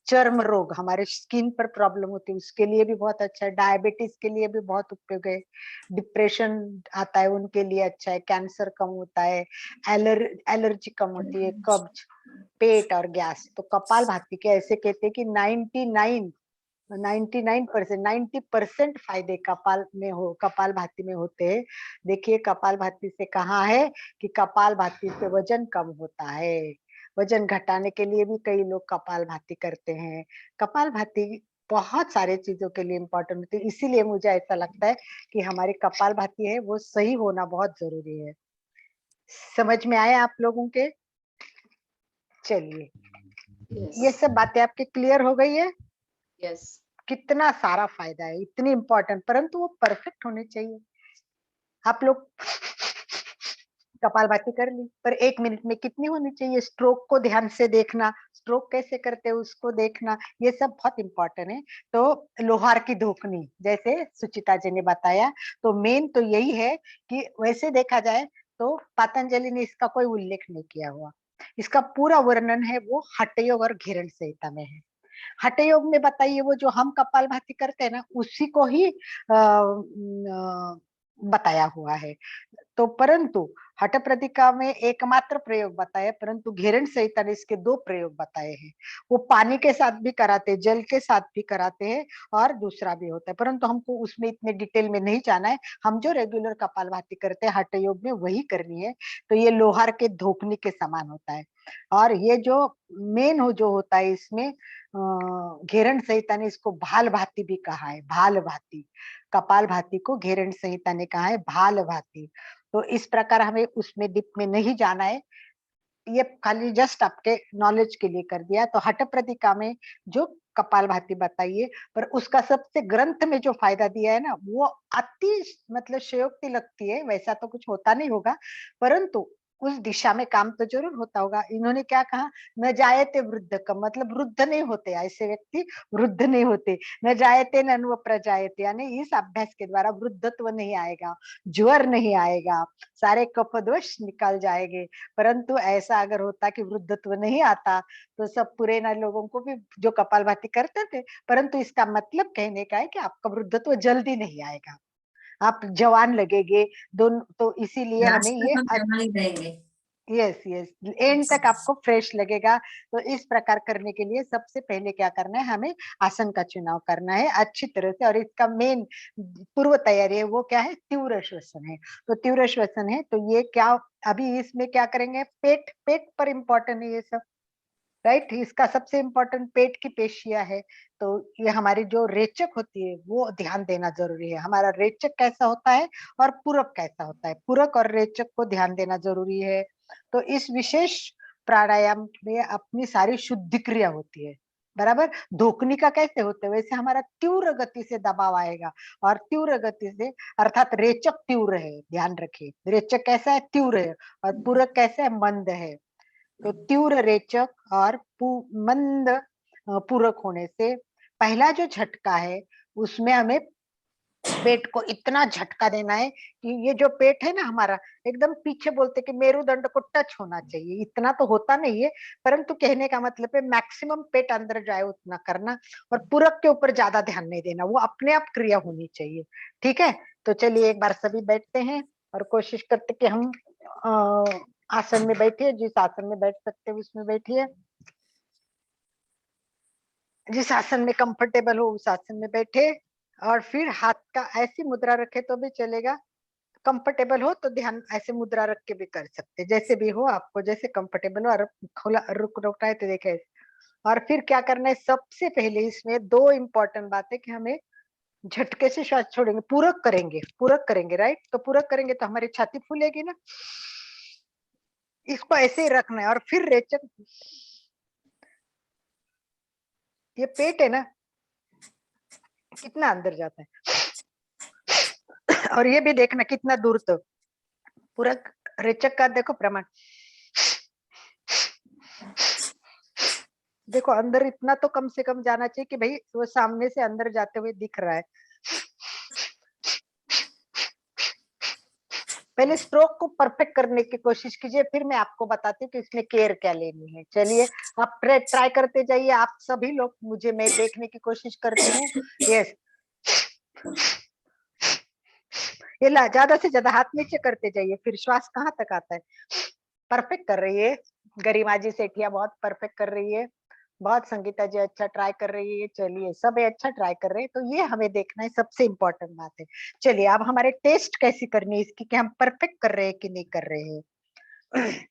चर्म रोग, हमारे स्किन पर प्रॉब्लम होती है उसके लिए भी बहुत अच्छा है, डायबिटीज के लिए भी बहुत उपयोग है, डिप्रेशन आता है उनके लिए अच्छा है, कैंसर कम होता है, एलर्जी कम होती है, कब्ज, पेट और गैस। तो कपाल भाती के ऐसे कहते हैं कि 90% फायदे कपाल भाती में होते हैं। देखिए कपाल भाती से कहाँ है कि कपाल भाती से वजन कम होता है, वजन घटाने के लिए भी कई लोग कपाल भाती करते हैं। कपाल भाती बहुत सारे चीजों के लिए इम्पोर्टेंट होती है, इसीलिए मुझे ऐसा लगता है कि हमारी कपाल भाती है वो सही होना बहुत जरूरी है। समझ में आया आप लोगों के? चलिए, ये Yes. सब बातें आपके क्लियर हो गई है? Yes. कितना सारा फायदा है, इतनी इम्पोर्टेंट, परंतु वो परफेक्ट होने चाहिए। आप लोग कपालभाति कर ली, पर 1 मिनट में कितनी होनी चाहिए? स्ट्रोक को ध्यान से देखना, स्ट्रोक कैसे करते हैं उसको देखना, ये सब बहुत इम्पोर्टेंट है। तो लोहार की धोकनी, जैसे सुचिता जी ने बताया, तो मेन तो यही है कि वैसे देखा जाए तो पतंजलि ने इसका कोई उल्लेख नहीं किया हुआ, इसका पूरा वर्णन है वो हठयोग और घेरण संहिता में है। हठयोग में बताइए, वो जो हम कपालभाति करते हैं ना, उसी को ही बताया हुआ है। तो परंतु हठ प्रदिका में एकमात्र प्रयोग बताया, परंतु घेरण संहिता ने इसके 2 प्रयोग बताए हैं। वो पानी के साथ भी कराते हैं, जल के साथ भी कराते हैं, और दूसरा भी होता है, परंतु हमको उसमें इतने डिटेल में नहीं जाना है। हम जो रेगुलर कपालभाति करते हैं हठ योग में वही करनी है। तो ये लोहार के धोकनी के समान होता है। और ये जो मेन हो जो होता है इसमें घेरण संहिता ने इसको भाल भाती भी कहा है, भाल भाती। कपाल भाती को घेरण संहिता ने कहा है भाल भाती। तो इस प्रकार हमें उसमें डीप में नहीं जाना है, ये खाली जस्ट आपके नॉलेज के लिए कर दिया। तो हठ प्रदिका में जो कपाल भाती बताइए, पर उसका सबसे ग्रंथ में जो फायदा दिया है ना, वो अति मतलब शयोक्ति लगती है, वैसा तो कुछ होता नहीं होगा, परंतु उस दिशा में काम तो जरूर होता होगा। इन्होंने क्या कहा, न जायते वृद्ध का मतलब वृद्ध नहीं होते, ऐसे व्यक्ति वृद्ध नहीं होते, न जायते न प्रजायते, यानी इस अभ्यास के द्वारा वृद्धत्व नहीं आएगा, ज्वर नहीं आएगा, सारे कफदोष निकल जाएंगे। परंतु ऐसा अगर होता कि वृद्धत्व नहीं आता, तो सब पुराने लोगों को भी जो कपालभाति करते थे, परंतु इसका मतलब कहने का है कि आपका वृद्धत्व जल्दी नहीं आएगा, आप जवान लगेंगे दोनों। तो इसीलिए हमें लास्ट ये तक हम जवान ही रहेंगे। यस यस, एंड तक आपको फ्रेश लगेगा। तो इस प्रकार करने के लिए सबसे पहले क्या करना है, हमें आसन का चुनाव करना है अच्छी तरह से, और इसका मेन पूर्व तैयारी है वो क्या है, तीव्र श्वसन है। तो तीव्र श्वसन है, तो ये क्या अभी इसमें क्या करेंगे, पेट, पेट पर इम्पोर्टेंट है ये सब, राइट। इसका सबसे इम्पोर्टेंट पेट की पेशियां है। तो ये हमारी जो रेचक होती है वो ध्यान देना जरूरी है, हमारा रेचक कैसा होता है और पूरक कैसा होता है, पूरक और रेचक को ध्यान देना जरूरी है। तो इस विशेष प्राणायाम में अपनी सारी शुद्धि क्रिया होती है, बराबर। धोकनी का कैसे होता है, वैसे हमारा तीव्र गति से दबाव आएगा, और तीव्र गति से अर्थात रेचक तीव्र है, ध्यान रखिए, रेचक कैसा है, तीव्र है, और पूरक कैसा है, मंद है। तो तीव्र रेचक और मंद पूरक होने से पहला जो झटका है उसमें हमें पेट को इतना झटका देना है कि ये जो पेट है ना हमारा एकदम पीछे बोलते कि मेरुदंड को टच होना चाहिए। इतना तो होता नहीं है, परंतु कहने का मतलब है मैक्सिमम पेट अंदर जाए उतना करना, और पूरक के ऊपर ज्यादा ध्यान नहीं देना, वो अपने आप क्रिया होनी चाहिए। ठीक है, तो चलिए एक बार सभी बैठते हैं और कोशिश करते कि हम आसन में बैठिए, जिस आसन में बैठ सकते हैं उसमें बैठिए, जिस आसन में कंफर्टेबल हो उस आसन में बैठे, और फिर हाथ का ऐसी मुद्रा रखे तो भी चलेगा, कंफर्टेबल हो तो ध्यान ऐसे मुद्रा रख के भी कर सकते, जैसे भी हो आपको जैसे कंफर्टेबल हो। और खुला रुकना है तो देखे। और फिर क्या करना है, सबसे पहले इसमें दो इंपॉर्टेंट बात है कि हमें झटके से श्वास छोड़ेंगे, पूरक करेंगे राइट। तो पूरक करेंगे तो हमारी छाती फूलेगी ना, इसको ऐसे ही रखना है। और फिर रेचक, ये पेट है ना कितना अंदर जाता है, और ये भी देखना कितना दूर तक। पूरा रेचक का देखो प्रमाण, देखो अंदर इतना तो कम से कम जाना चाहिए कि भाई वो सामने से अंदर जाते हुए दिख रहा है। पहले स्ट्रोक को परफेक्ट करने की कोशिश कीजिए, फिर मैं आपको बताती हूँ कि इसमें केयर क्या लेनी है। चलिए आप ट्राई करते जाइए, आप सभी लोग, मुझे मैं देखने की कोशिश करती हूँ। यस, ये ला ज्यादा से ज्यादा हाथ नीचे करते जाइए, फिर श्वास कहाँ तक आता है। परफेक्ट कर रही है गरिमा जी सेठिया, बहुत परफेक्ट कर रही है, बहुत संगीता जी अच्छा ट्राई कर रही है। चलिए सब अच्छा ट्राई कर रहे हैं, तो ये हमें देखना है, सबसे इंपॉर्टेंट बात है। चलिए अब हमारे टेस्ट कैसी करनी है इसकी कि हम परफेक्ट कर रहे हैं कि नहीं कर रहे हैं।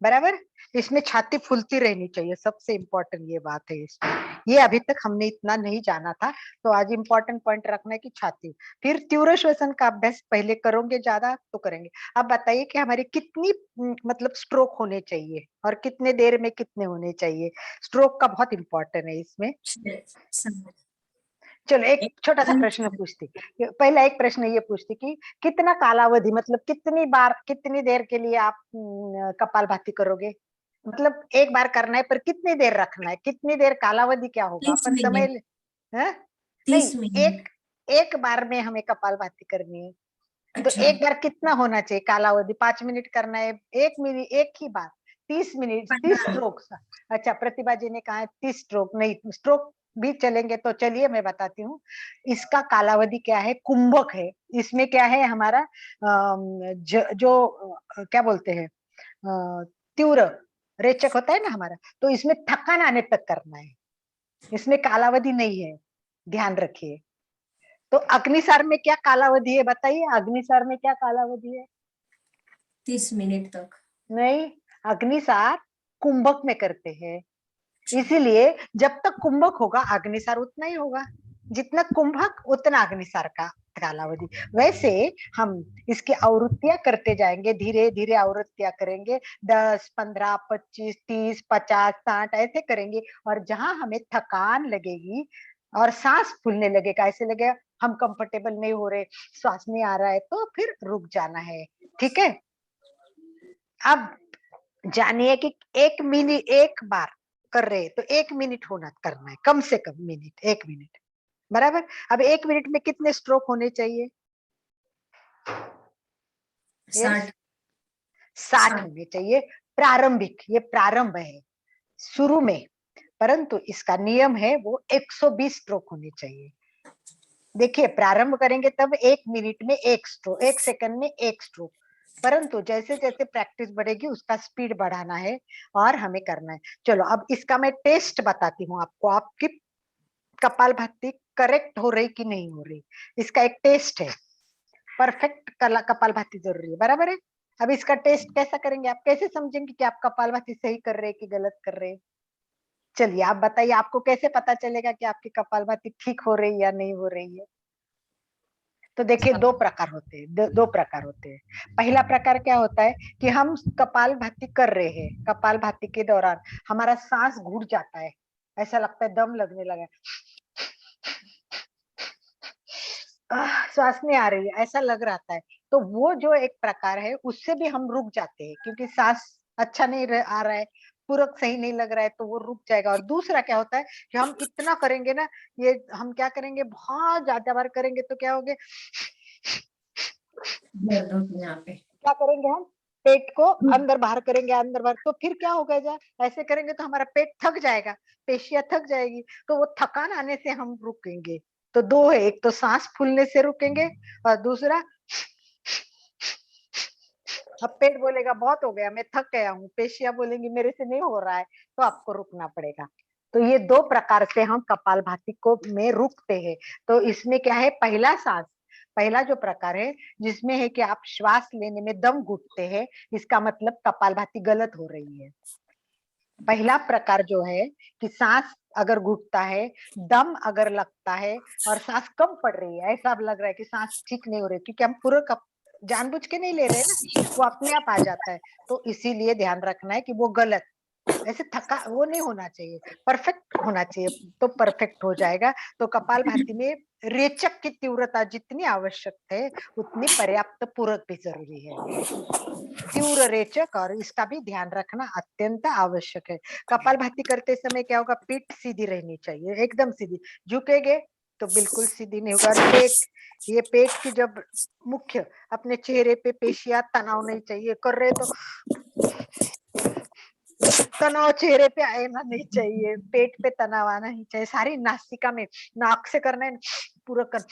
बराबर, इसमें छाती फूलती रहनी चाहिए, सबसे इम्पोर्टेंट ये बात है इसमें। ये अभी तक हमने इतना नहीं जाना था, तो आज इम्पोर्टेंट पॉइंट रखना है कि छाती। फिर तीव्र श्वसन का अभ्यास पहले करोगे ज्यादा तो करेंगे। अब बताइए कि हमारी कितनी मतलब स्ट्रोक होने चाहिए और कितने देर में कितने होने चाहिए। स्ट्रोक का बहुत इंपॉर्टेंट है इसमें। चलो एक छोटा सा प्रश्न पूछती, पहला एक प्रश्न ये पूछती कि कितना कालावधि, मतलब कितनी बार कितनी देर के लिए आप कपालभाति करोगे, मतलब एक बार करना है पर कितनी देर रखना है, कितनी देर कालावधि क्या होगा, 30 अपन समय मिनट। है? 30 नहीं, मिनट। एक बार में हमें कपालभाति करनी है, तो अच्छा, एक बार कितना होना चाहिए कालावधि, 5 मिनट करना है, 1 मिनट, एक ही बार 30 मिनट, 30 15। स्ट्रोक। अच्छा, प्रतिभा जी ने कहा है 30 स्ट्रोक, नहीं स्ट्रोक भी चलेंगे, तो चलिए मैं बताती हूँ इसका कालावधि क्या है। कुंभक है, इसमें क्या है हमारा क्या बोलते हैं, तीव्र रेचक होता है ना हमारा, तो इसमें थकान आने तक करना है, इसमें कालावधि नहीं है, ध्यान रखिए। तो अग्निसार में क्या कालावधि है बताइए, अग्निसार में क्या कालावधि है? 30 मिनट तक। नहीं, अग्निसार कुंभक में करते हैं, इसीलिए जब तक कुंभक होगा अग्निसार उतना ही होगा, जितना कुंभक उतना अग्निसार का कालावधि। वैसे हम इसकी आवृत्तियां करते जाएंगे, धीरे धीरे आवृत्तियां करेंगे, 10, 15, 25, 30, 50, 60 ऐसे करेंगे, और जहां हमें थकान लगेगी और सांस फूलने लगेगा, ऐसे लगेगा हम कंफर्टेबल नहीं हो रहे, श्वास नहीं आ रहा है, तो फिर रुक जाना है। ठीक है, अब जानिए कि 1 मिनट एक बार कर रहे हैं तो 1 मिनट होना करना है, कम से कम मिनट, 1 मिनट बराबर। अब 1 मिनट में कितने स्ट्रोक होने चाहिए? 60। 60 होने चाहिए। प्रारंभिक, ये प्रारंभ है शुरू में, परंतु इसका नियम है वो 120 स्ट्रोक होने चाहिए। देखिए प्रारंभ करेंगे तब 1 मिनट में 1 स्ट्रोक, 1 सेकंड में 1 स्ट्रोक, परंतु जैसे जैसे प्रैक्टिस बढ़ेगी उसका स्पीड बढ़ाना है और हमें करना है। चलो अब इसका मैं टेस्ट बताती हूँ आपको, आपकी कपालभाति करेक्ट हो रही कि नहीं हो रही, इसका एक टेस्ट है। परफेक्ट कपालभाति जरूरी है, बराबर है। अब इसका टेस्ट कैसा करेंगे, आप कैसे समझेंगे कि आप कपालभाति सही कर रहे हैं कि गलत कर रहे हैं? चलिए आप बताइए, आपको कैसे पता चलेगा कि आपकी कपालभाति ठीक हो रही है या नहीं हो रही है? तो देखिए दो प्रकार होते हैं, दो प्रकार होते हैं। पहला प्रकार क्या होता है कि हम कपालभाति कर रहे हैं, कपालभाति के दौरान हमारा सांस घुट जाता है, ऐसा लगता है दम लगने लगा, श्वास नहीं आ रही है, ऐसा लग रहा है, तो वो जो एक प्रकार है उससे भी हम रुक जाते हैं, क्योंकि सांस अच्छा नहीं आ रहा है, पूरक सही नहीं लग रहा है तो वो रुक जाएगा। और दूसरा क्या होता है कि हम इतना करेंगे ना, ये हम क्या करेंगे, बहुत ज्यादा बार करेंगे तो क्या होगे, दर्द होती है यहाँ पे। क्या करेंगे हम, पेट को अंदर बाहर करेंगे, अंदर बाहर, तो फिर क्या होगा, ऐसे करेंगे तो हमारा पेट थक जाएगा, पेशियां थक जाएगी, तो वो थकान आने से हम रुकेंगे। तो दो है, एक तो सांस फूलने से रुकेंगे और दूसरा अब पेट बोलेगा बहुत हो गया, मैं थक गया हूँ, पेशियां बोलेंगी मेरे से नहीं हो रहा है, तो आपको रुकना पड़ेगा। तो ये दो प्रकार से हम कपालभाति को में रुकते हैं। तो इसमें क्या है, पहला जो प्रकार है जिसमें है कि आप श्वास लेने में दम घुटते हैं, इसका मतलब कपालभाति गलत हो रही है। पहला प्रकार जो है कि सांस अगर घुटता है, दम अगर लगता है और सांस कम पड़ रही है, ऐसा लग रहा है कि सांस ठीक नहीं हो रही, क्योंकि हम पूरा जानबूझ के नहीं ले रहे ना, वो अपने आप आ जाता है। तो इसीलिए ध्यान रखना है कि वो गलत, ऐसे थका वो नहीं होना चाहिए, परफेक्ट होना चाहिए, तो परफेक्ट हो जाएगा। तो कपालभाति में रेचक की तीव्रता जितनी आवश्यक है उतनी पर्याप्त पूरक भी जरूरी है। तीव्र रेचक और इसका भी ध्यान रखना अत्यंत आवश्यक है। कपालभाति करते समय क्या होगा, पीठ सीधी रहनी चाहिए, एकदम सीधी, झुकेगे तो बिल्कुल सीधी नहीं होगा। और ये पेट की जब मुख्य अपने चेहरे पे पेशियां तनाव नहीं चाहिए, कर रहे तो तनाव चेहरे पे आना नहीं चाहिए, पेट पे तनाव आना नहीं चाहिए, सारी नासिका में, नाक से करना है पूरा कर,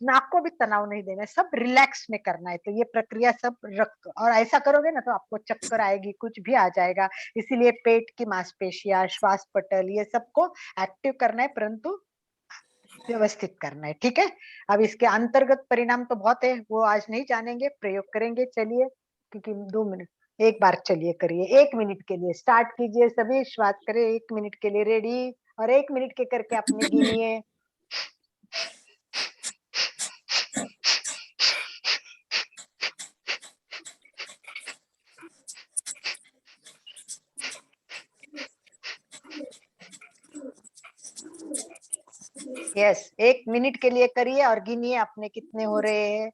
नाक को भी तनाव नहीं देना है, सब रिलैक्स में करना है। तो ये प्रक्रिया सब रख, और ऐसा करोगे ना तो आपको चक्कर आएगी, कुछ भी आ जाएगा। इसीलिए पेट की मांसपेशियां, श्वास पटल, ये सबको एक्टिव करना है, परंतु व्यवस्थित करना है। ठीक है, अब इसके अंतर्गत परिणाम तो बहुत है, वो आज नहीं जानेंगे, प्रयोग करेंगे। चलिए, क्योंकि 2 मिनट एक बार चलिए करिए, 1 मिनट के लिए स्टार्ट कीजिए, सभी श्वास करें 1 मिनट के लिए, रेडी, और 1 मिनट के करके अपने गिनिए। यस, 1 मिनट के लिए करिए और गिनिए अपने कितने हो रहे हैं।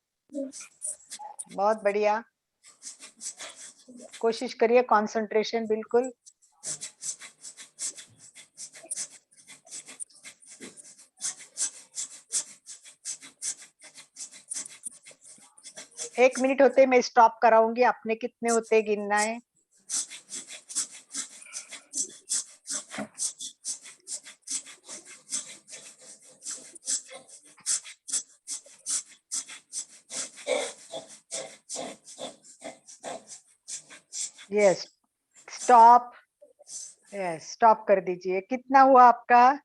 बहुत बढ़िया, कोशिश करिए, कंसंट्रेशन बिल्कुल। एक मिनट होते मैं स्टॉप कराऊंगी, अपने कितने होते गिनना है। यस, स्टॉप, यस स्टॉप कर दीजिए। कितना हुआ आपका?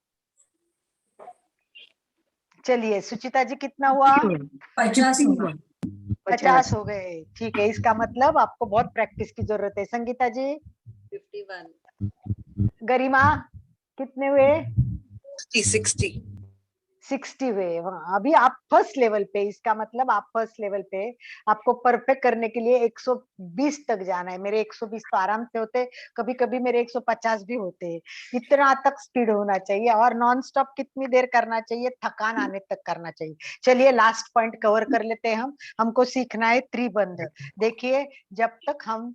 चलिए सुचिता जी, कितना हुआ? 50 होगा। 50 हो गए। ठीक है, इसका मतलब आपको बहुत प्रैक्टिस की जरूरत है। संगीता जी? 51। गरिमा कितने हुए? 60 60 हुए। हाँ, अभी आप फर्स्ट लेवल पे, इसका मतलब आप फर्स्ट लेवल पे, आपको परफेक्ट करने के लिए 120 तक जाना है। मेरे 120 तो आराम से होते, कभी कभी मेरे 150 भी होते हैं। इतना तक स्पीड होना चाहिए, और नॉन स्टॉप कितनी देर करना चाहिए? थकान आने तक करना चाहिए। चलिए लास्ट पॉइंट कवर कर लेते हैं हम। हमको सीखना है त्रिबंध। देखिए, जब तक हम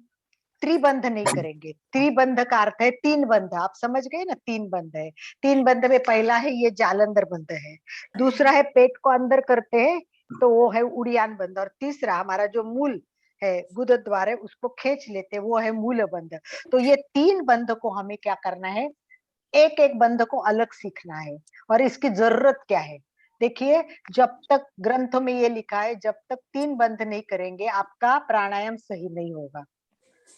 त्रिबंध नहीं करेंगे, त्रिबंध का अर्थ है 3 बंध, आप समझ गए ना, 3 बंध है। 3 बंध में पहला है ये जालंधर बंध है, दूसरा है पेट को अंदर करते हैं तो वो है उड़ियान बंध, और तीसरा हमारा जो मूल है गुदद्वार है उसको खींच लेते, वो है मूल बंध। तो ये 3 बंध को हमें क्या करना है, एक एक बंध को अलग सीखना है। और इसकी जरूरत क्या है, देखिए, जब तक ग्रंथों में ये लिखा है, जब तक 3 बंध नहीं करेंगे आपका प्राणायाम सही नहीं होगा।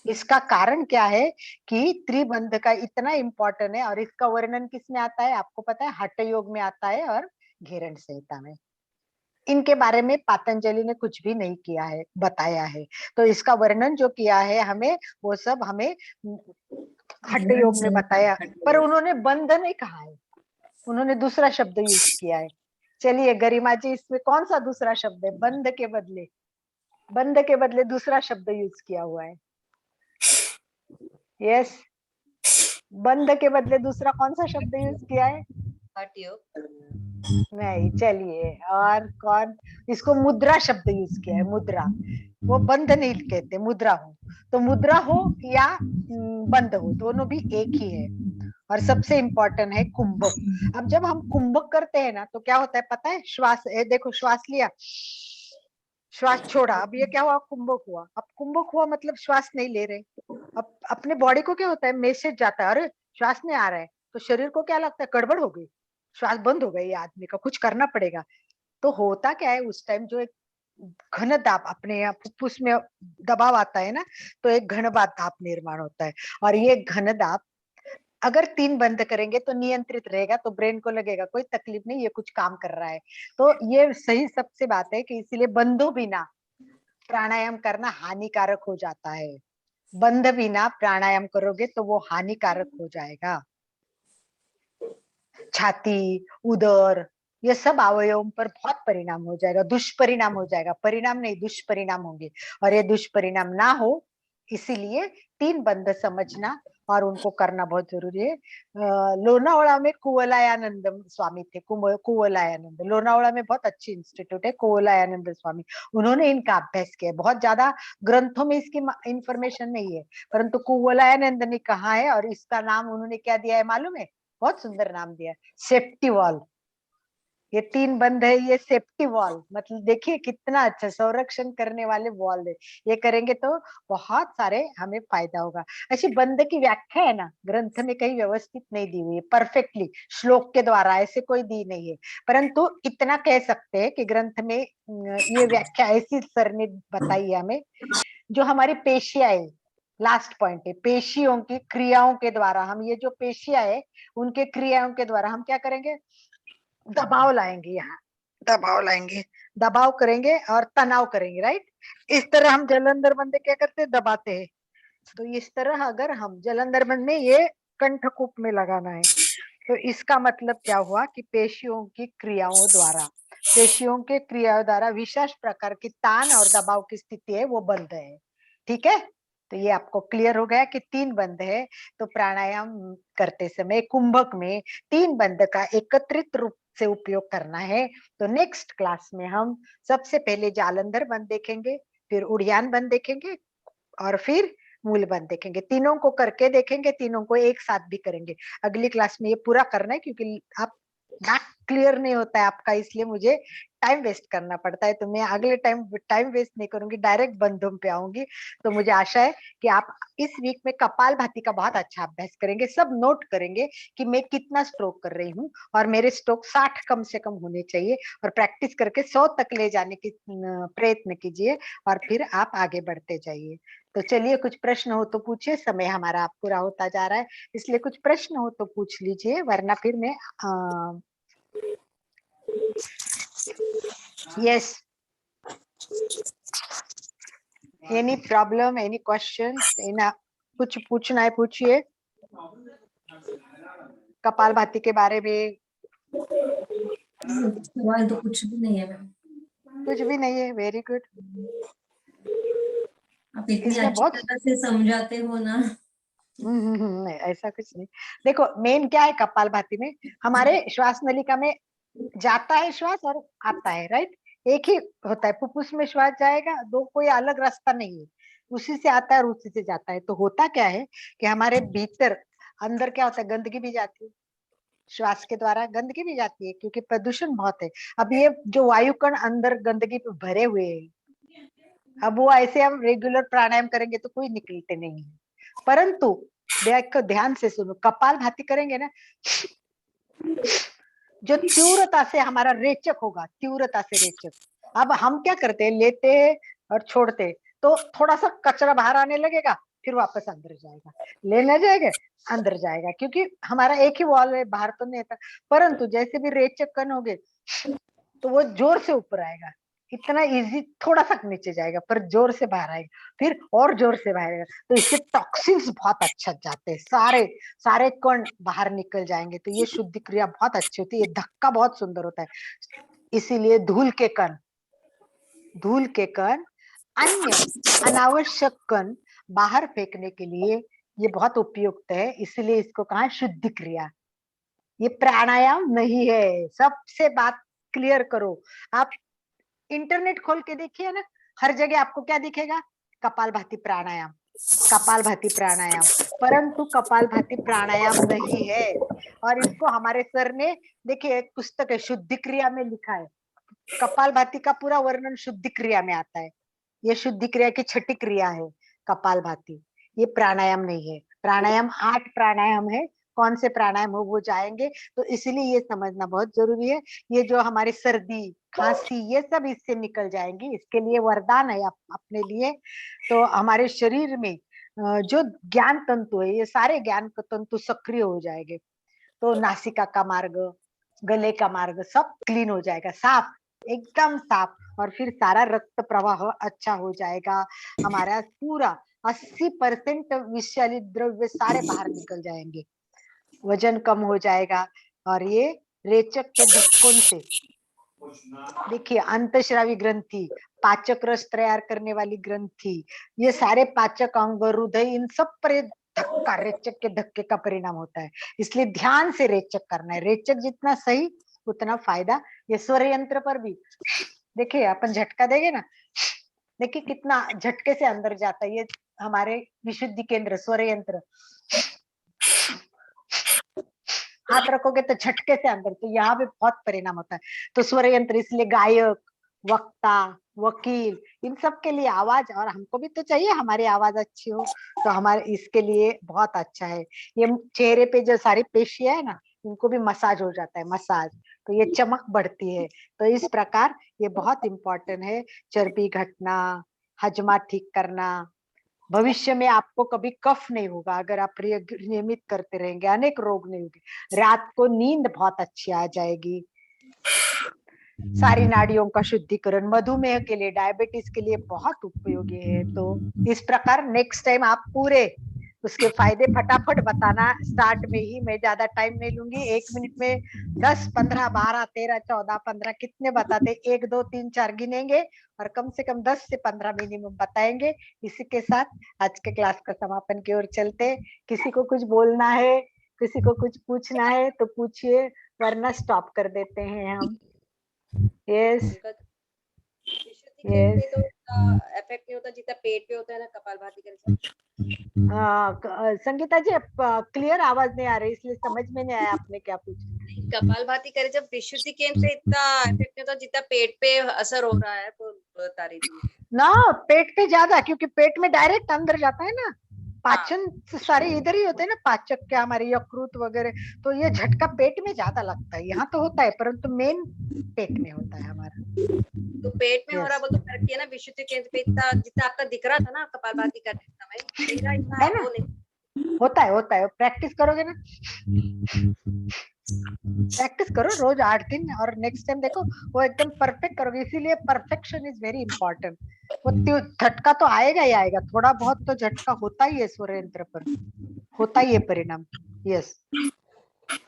इसका कारण क्या है कि त्रिबंध का इतना इम्पोर्टेंट है, और इसका वर्णन किसमें आता है आपको पता है? हठ योग में आता है और घेरण संहिता में। इनके बारे में पतंजलि ने कुछ भी नहीं किया है, बताया है। तो इसका वर्णन जो किया है हमें, वो सब हमें हठ योग में बताया, पर उन्होंने बंध नहीं कहा है, उन्होंने दूसरा शब्द यूज किया है। चलिए गरिमा जी, इसमें कौन सा दूसरा शब्द है? बंध के बदले, बंध के बदले दूसरा शब्द यूज किया हुआ है। यस, बंध के बदले दूसरा कौन सा शब्द यूज किया है? हठ योग। नहीं, चलिए, और कौन? इसको मुद्रा शब्द यूज किया है, मुद्रा। वो बंध नहीं कहते, मुद्रा हो। तो मुद्रा हो या बंद हो, दोनों भी एक ही है। और सबसे इम्पोर्टेंट है कुंभक। अब जब हम कुंभक करते हैं ना तो क्या होता है पता है, श्वास देखो, श्वास लिया, श्वास छोड़ा, अब ये क्या हुआ, कुंभक हुआ। अब कुंभक हुआ मतलब श्वास नहीं ले रहे। अब अपने बॉडी को क्या होता है, मैसेज जाता है, अरे श्वास नहीं आ रहा है, तो शरीर को क्या लगता है, गड़बड़ हो गई, श्वास बंद हो गई, आदमी का कुछ करना पड़ेगा। तो होता क्या है उस टाइम, जो एक घन दाब अपने यहाँ फुफ्फुस में दबाव आता है ना, तो एक घन दाब निर्माण होता है। और ये घन दाब अगर 3 बंद करेंगे तो नियंत्रित रहेगा, तो ब्रेन को लगेगा कोई तकलीफ नहीं, ये कुछ काम कर रहा है। तो ये सही सबसे बात है कि इसीलिए बंदो बिना प्राणायाम करना हानिकारक हो जाता है। बंद बिना प्राणायाम करोगे तो वो हानिकारक हो जाएगा। छाती, उदर, ये सब अवयवों पर बहुत परिणाम हो जाएगा, दुष्परिणाम हो जाएगा। परिणाम नहीं, दुष्परिणाम होंगे, और ये दुष्परिणाम ना हो इसीलिए 3 बंद समझना और उनको करना बहुत जरूरी है। लोनावाड़ा में कुवलयानंद स्वामी थे, कुवलयानंद, लोनावाड़ा में बहुत अच्छी इंस्टीट्यूट है कुवलयानंद स्वामी, उन्होंने इनका अभ्यास किया। बहुत ज्यादा ग्रंथों में इसकी इंफॉर्मेशन नहीं है, परंतु कुवलयानंद ने कहा है, और इसका नाम उन्होंने क्या दिया है मालूम है, बहुत सुंदर नाम दिया, सेफ्टी वॉल। ये 3 बंद है, ये सेफ्टी वॉल, मतलब देखिए कितना अच्छा संरक्षण करने वाले वॉल है। ये करेंगे तो बहुत सारे हमें फायदा होगा। ऐसी बंद की व्याख्या है ना ग्रंथ में कहीं व्यवस्थित नहीं दी हुई है परफेक्टली, श्लोक के द्वारा ऐसे कोई दी नहीं है, परंतु इतना कह सकते हैं कि ग्रंथ में ये व्याख्या ऐसी सर ने बताई है हमें। जो हमारी पेशियां है, लास्ट पॉइंट है, पेशियों की क्रियाओं के द्वारा, हम ये जो पेशियां है उनके क्रियाओं के द्वारा हम क्या करेंगे, दबाव लाएंगे, यहाँ दबाव लाएंगे, दबाव करेंगे और तनाव करेंगे, राइट। इस तरह हम जलंधर बंदे क्या करते हैं, दबाते हैं। तो इस तरह अगर हम जलंधर बंद में ये कंठकूप में लगाना है, तो इसका मतलब क्या हुआ कि पेशियों की क्रियाओं द्वारा, पेशियों के क्रियाओं द्वारा विशेष प्रकार की तान और दबाव की स्थिति है वो बंद है। ठीक है, तो ये आपको क्लियर हो गया कि 3 बंद है। तो प्राणायाम करते समय कुंभक में 3 बंद का एकत्रित रूप से उपयोग करना है। तो नेक्स्ट क्लास में हम सबसे पहले जालंधर बंद देखेंगे, फिर उड़ियान बंद देखेंगे, और फिर मूल बंद देखेंगे। तीनों को करके देखेंगे, तीनों को एक साथ भी करेंगे। अगली क्लास में ये पूरा करना है, क्योंकि आप मैथ क्लियर नहीं होता है आपका, इसलिए मुझे टाइम वेस्ट करना पड़ता है। तो मैं अगले टाइम वेस्ट नहीं करूंगी, डायरेक्ट बंधों पे आऊंगी। तो मुझे आशा है कि आप इस वीक में कपालभाति का बहुत अच्छा अभ्यास करेंगे, सब नोट करेंगे कि मैं कितना स्ट्रोक कर रही हूँ, और मेरे स्ट्रोक 60 कम से कम होने चाहिए, और प्रैक्टिस करके 100 तक ले जाने की प्रयत्न कीजिए, और फिर आप आगे बढ़ते जाइए। तो चलिए, कुछ प्रश्न हो तो पूछिए, समय हमारा पूरा होता जा रहा है, इसलिए कुछ प्रश्न हो तो पूछ लीजिए, वरना फिर मैं yes, any problem, any questions, कुछ पूछना है पूछिए कपालभाति के बारे में। सवाल तो कुछ भी नहीं है मैम, कुछ भी नहीं है, वेरी गुड। आप इतनी इसमें अच्छी बहुत तरह से समझाते हो ना। नहीं, ऐसा कुछ नहीं। देखो मेन क्या है कपालभाति में, हमारे श्वास नलिका में जाता है श्वास और आता है, राइट। एक ही होता है, फुफ्फुस में श्वास जाएगा, दो कोई अलग रास्ता नहीं है, उसी से आता है और उसी से जाता है। तो होता क्या है कि हमारे भीतर अंदर क्या होता है, गंदगी भी जाती है, श्वास के द्वारा गंदगी भी जाती है, क्योंकि प्रदूषण बहुत है। अब ये जो वायुकण अंदर गंदगी पे भरे हुए हैं, अब वो ऐसे हम रेगुलर प्राणायाम करेंगे तो कोई निकलते नहीं है, परंतु देखो ध्यान से सुनो, कपालभाति करेंगे ना, जो तीव्रता से हमारा रेचक होगा, तीव्रता से रेचक। अब हम क्या करते हैं, लेते हैं और छोड़ते हैं, तो थोड़ा सा कचरा बाहर आने लगेगा, फिर वापस अंदर जाएगा, लेने जाएगा अंदर जाएगा, क्योंकि हमारा एक ही वॉल है, बाहर तो नहीं आता। परंतु जैसे भी रेचक कण होगे तो वो जोर से ऊपर आएगा, इतना इजी, थोड़ा सा नीचे जाएगा पर जोर से बाहर आएगा, फिर और जोर से बाहर आएगा। तो इससे टॉक्सिन्स बहुत अच्छा जाते हैं, सारे सारे कण बाहर निकल जाएंगे। तो ये शुद्धि क्रिया बहुत अच्छी होती है, ये धक्का बहुत सुंदर होता है। इसीलिए धूल के कण अन्य अनावश्यक कण बाहर फेंकने के लिए ये बहुत उपयुक्त है, इसीलिए इसको कहा शुद्धि क्रिया। ये प्राणायाम नहीं है, सबसे बात क्लियर करो। आप इंटरनेट खोल के देखिए ना, हर जगह आपको क्या दिखेगा, कपालभाति प्राणायाम। कपालभाति प्राणायाम, परंतु कपालभाति प्राणायाम नहीं है। और इसको हमारे सर ने, देखिए एक पुस्तक है शुद्धि क्रिया में लिखा है, कपालभाति का पूरा वर्णन शुद्धि क्रिया में आता है। ये शुद्धि क्रिया की छठी क्रिया है कपालभाति, ये प्राणायाम नहीं है। प्राणायाम 8 प्राणायाम है, कौन से प्राणायाम हो वो जाएंगे, तो इसलिए ये समझना बहुत जरूरी है। ये जो हमारी सर्दी खांसी ये सब इससे निकल जाएंगी, इसके लिए वरदान है अपने लिए। तो हमारे शरीर में जो ज्ञान तंतु है, ये सारे ज्ञान तंतु सक्रिय हो जाएंगे, तो नासिका का मार्ग, गले का मार्ग सब क्लीन हो जाएगा, साफ, एकदम साफ। और फिर सारा रक्त प्रवाह अच्छा हो जाएगा, हमारा पूरा 80% विषैली द्रव्य सारे बाहर निकल जाएंगे, वजन कम हो जाएगा। और ये रेचक के धक्कों से, देखिए अंतःस्रावी ग्रंथि, पाचक रस तैयार करने वाली ग्रंथि, ये सारे पाचक अंग, हृदय, इन सब पर धक्का, रेचक के धक्के का परिणाम होता है। इसलिए ध्यान से रेचक करना है, रेचक जितना सही उतना फायदा। ये स्वर यंत्र पर भी देखिए, अपन झटका देंगे ना, देखिए कितना झटके से अंदर जाता है। ये हमारे विशुद्धि केंद्र स्वर यंत्र, हाथ रखोगे तो झटके से अंदर, तो यहाँ पे बहुत परिणाम होता है। तो स्वर यंत्र इसलिए गायक, वक्ता, वकील, इन सब के लिए आवाज, और हमको भी तो चाहिए हमारी आवाज अच्छी हो, तो हमारे इसके लिए बहुत अच्छा है। ये चेहरे पे जो सारी पेशियां है ना, इनको भी मसाज हो जाता है, मसाज, तो ये चमक बढ़ती है। तो इस प्रकार ये बहुत इंपॉर्टेंट है। चर्बी घटना, हजमा ठीक करना, भविष्य में आपको कभी कफ नहीं होगा अगर आप नियमित करते रहेंगे, अनेक रोग नहीं होंगे, रात को नींद बहुत अच्छी आ जाएगी, सारी नाड़ियों का शुद्धिकरण, मधुमेह के लिए, डायबिटीज के लिए बहुत उपयोगी है। तो इस प्रकार नेक्स्ट टाइम आप पूरे उसके फायदे फटाफट बताना, स्टार्ट में ही, मैं ज्यादा टाइम नहीं लूंगी, 1 मिनट में 10, 15, 12, 13, 14, 15 कितने बताते, 1, 2, 3, 4 गिनेंगे और कम से कम 10 से 15 मिनिमम बताएंगे। इसी के साथ आज के क्लास का समापन की ओर चलते। किसी को कुछ बोलना है, किसी को कुछ पूछना है तो पूछिए, वरना स्टॉप कर देते हैं हम। यस पे तो इफेक्ट नहीं होता जितना पेट पे होता है ना कपालभाति करने से। संगीता जी क्लियर आवाज नहीं आ रही, इसलिए समझ में नहीं आया आपने क्या पूछा। कपालभाति करे जब विशुद्धि केंद्र पे इतना इफेक्ट नहीं होता जितना पेट पे असर हो रहा है, तो बता रही थी ना, पेट पे ज्यादा, क्योंकि पेट में डायरेक्ट अंदर जाता है ना, पाचन सारे इधर ही होते हैं ना, पाचक के हमारे यकृत वगैरह, तो ये झटका पेट में ज्यादा लगता है। यहाँ तो होता है परंतु मेन पेट में होता है हमारा। तो पेट में हो रहा, वो तो करती है ना विशुद्धि केंद्र पे इतना जितना आपका दिख रहा था ना कपालभाति करते समय, मेरा इतना है ना, होता है, प्रैक्टिस करोगे ना, प्रैक्टिस करो रोज 8 दिन, और नेक्स्ट टाइम देखो वो एकदम परफेक्ट करोगे। इसीलिए परफेक्शन इज वेरी इंपॉर्टेंट। वो झटका तो आएगा ही आएगा, थोड़ा बहुत तो झटका होता ही है, स्वर यंत्र पर होता ही है परिणाम। Yes,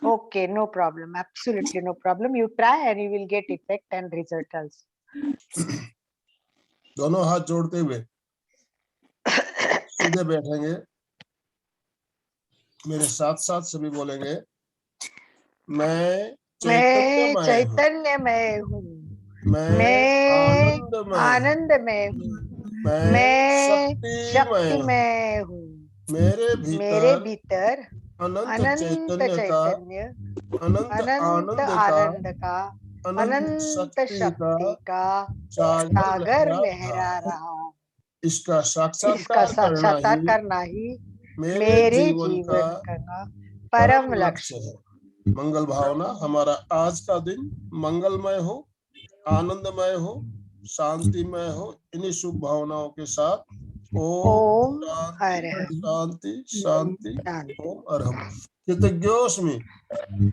okay, no problem, absolutely no problem, you try and you will get effect and result also. दोनों हाथ जोड़ते हुए सीधे बैठेंगे, मेरे साथ साथ सभी बोलेंगे, मैं चैतन्यमय हूँ, मैं आनंदमय हूँ, मैं शक्तिमय हूँ, मेरे भीतर अनंत चैतन्य, अनंत आनंद का, अनंत शक्ति का सागर लहरा रहा। इसका साक्षात्कार करना ही मेरे जीवन का परम लक्ष्य है। मंगल भावना, हमारा आज का दिन मंगलमय हो, आनंदमय हो, शांतिमय हो। इन्हीं शुभ भावनाओं के साथ ओम शांति शांति, ओम अरहम। कृतज्ञोस्मि,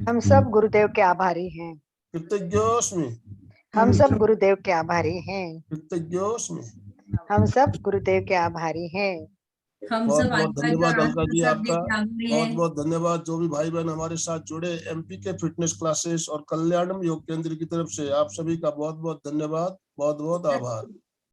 हम सब गुरुदेव के आभारी हैं। कृतज्ञोस्मि, हम सब गुरुदेव के आभारी हैं। कृतज्ञोस्मि, हम सब गुरुदेव के आभारी हैं। बहुत बहुत धन्यवाद अलका जी आपका, बहुत बहुत धन्यवाद जो भी भाई बहन हमारे साथ जुड़े एमपी के फिटनेस क्लासेस और कल्याणम योग केंद्र की तरफ से, आप सभी का बहुत बहुत धन्यवाद, बहुत बहुत आभार।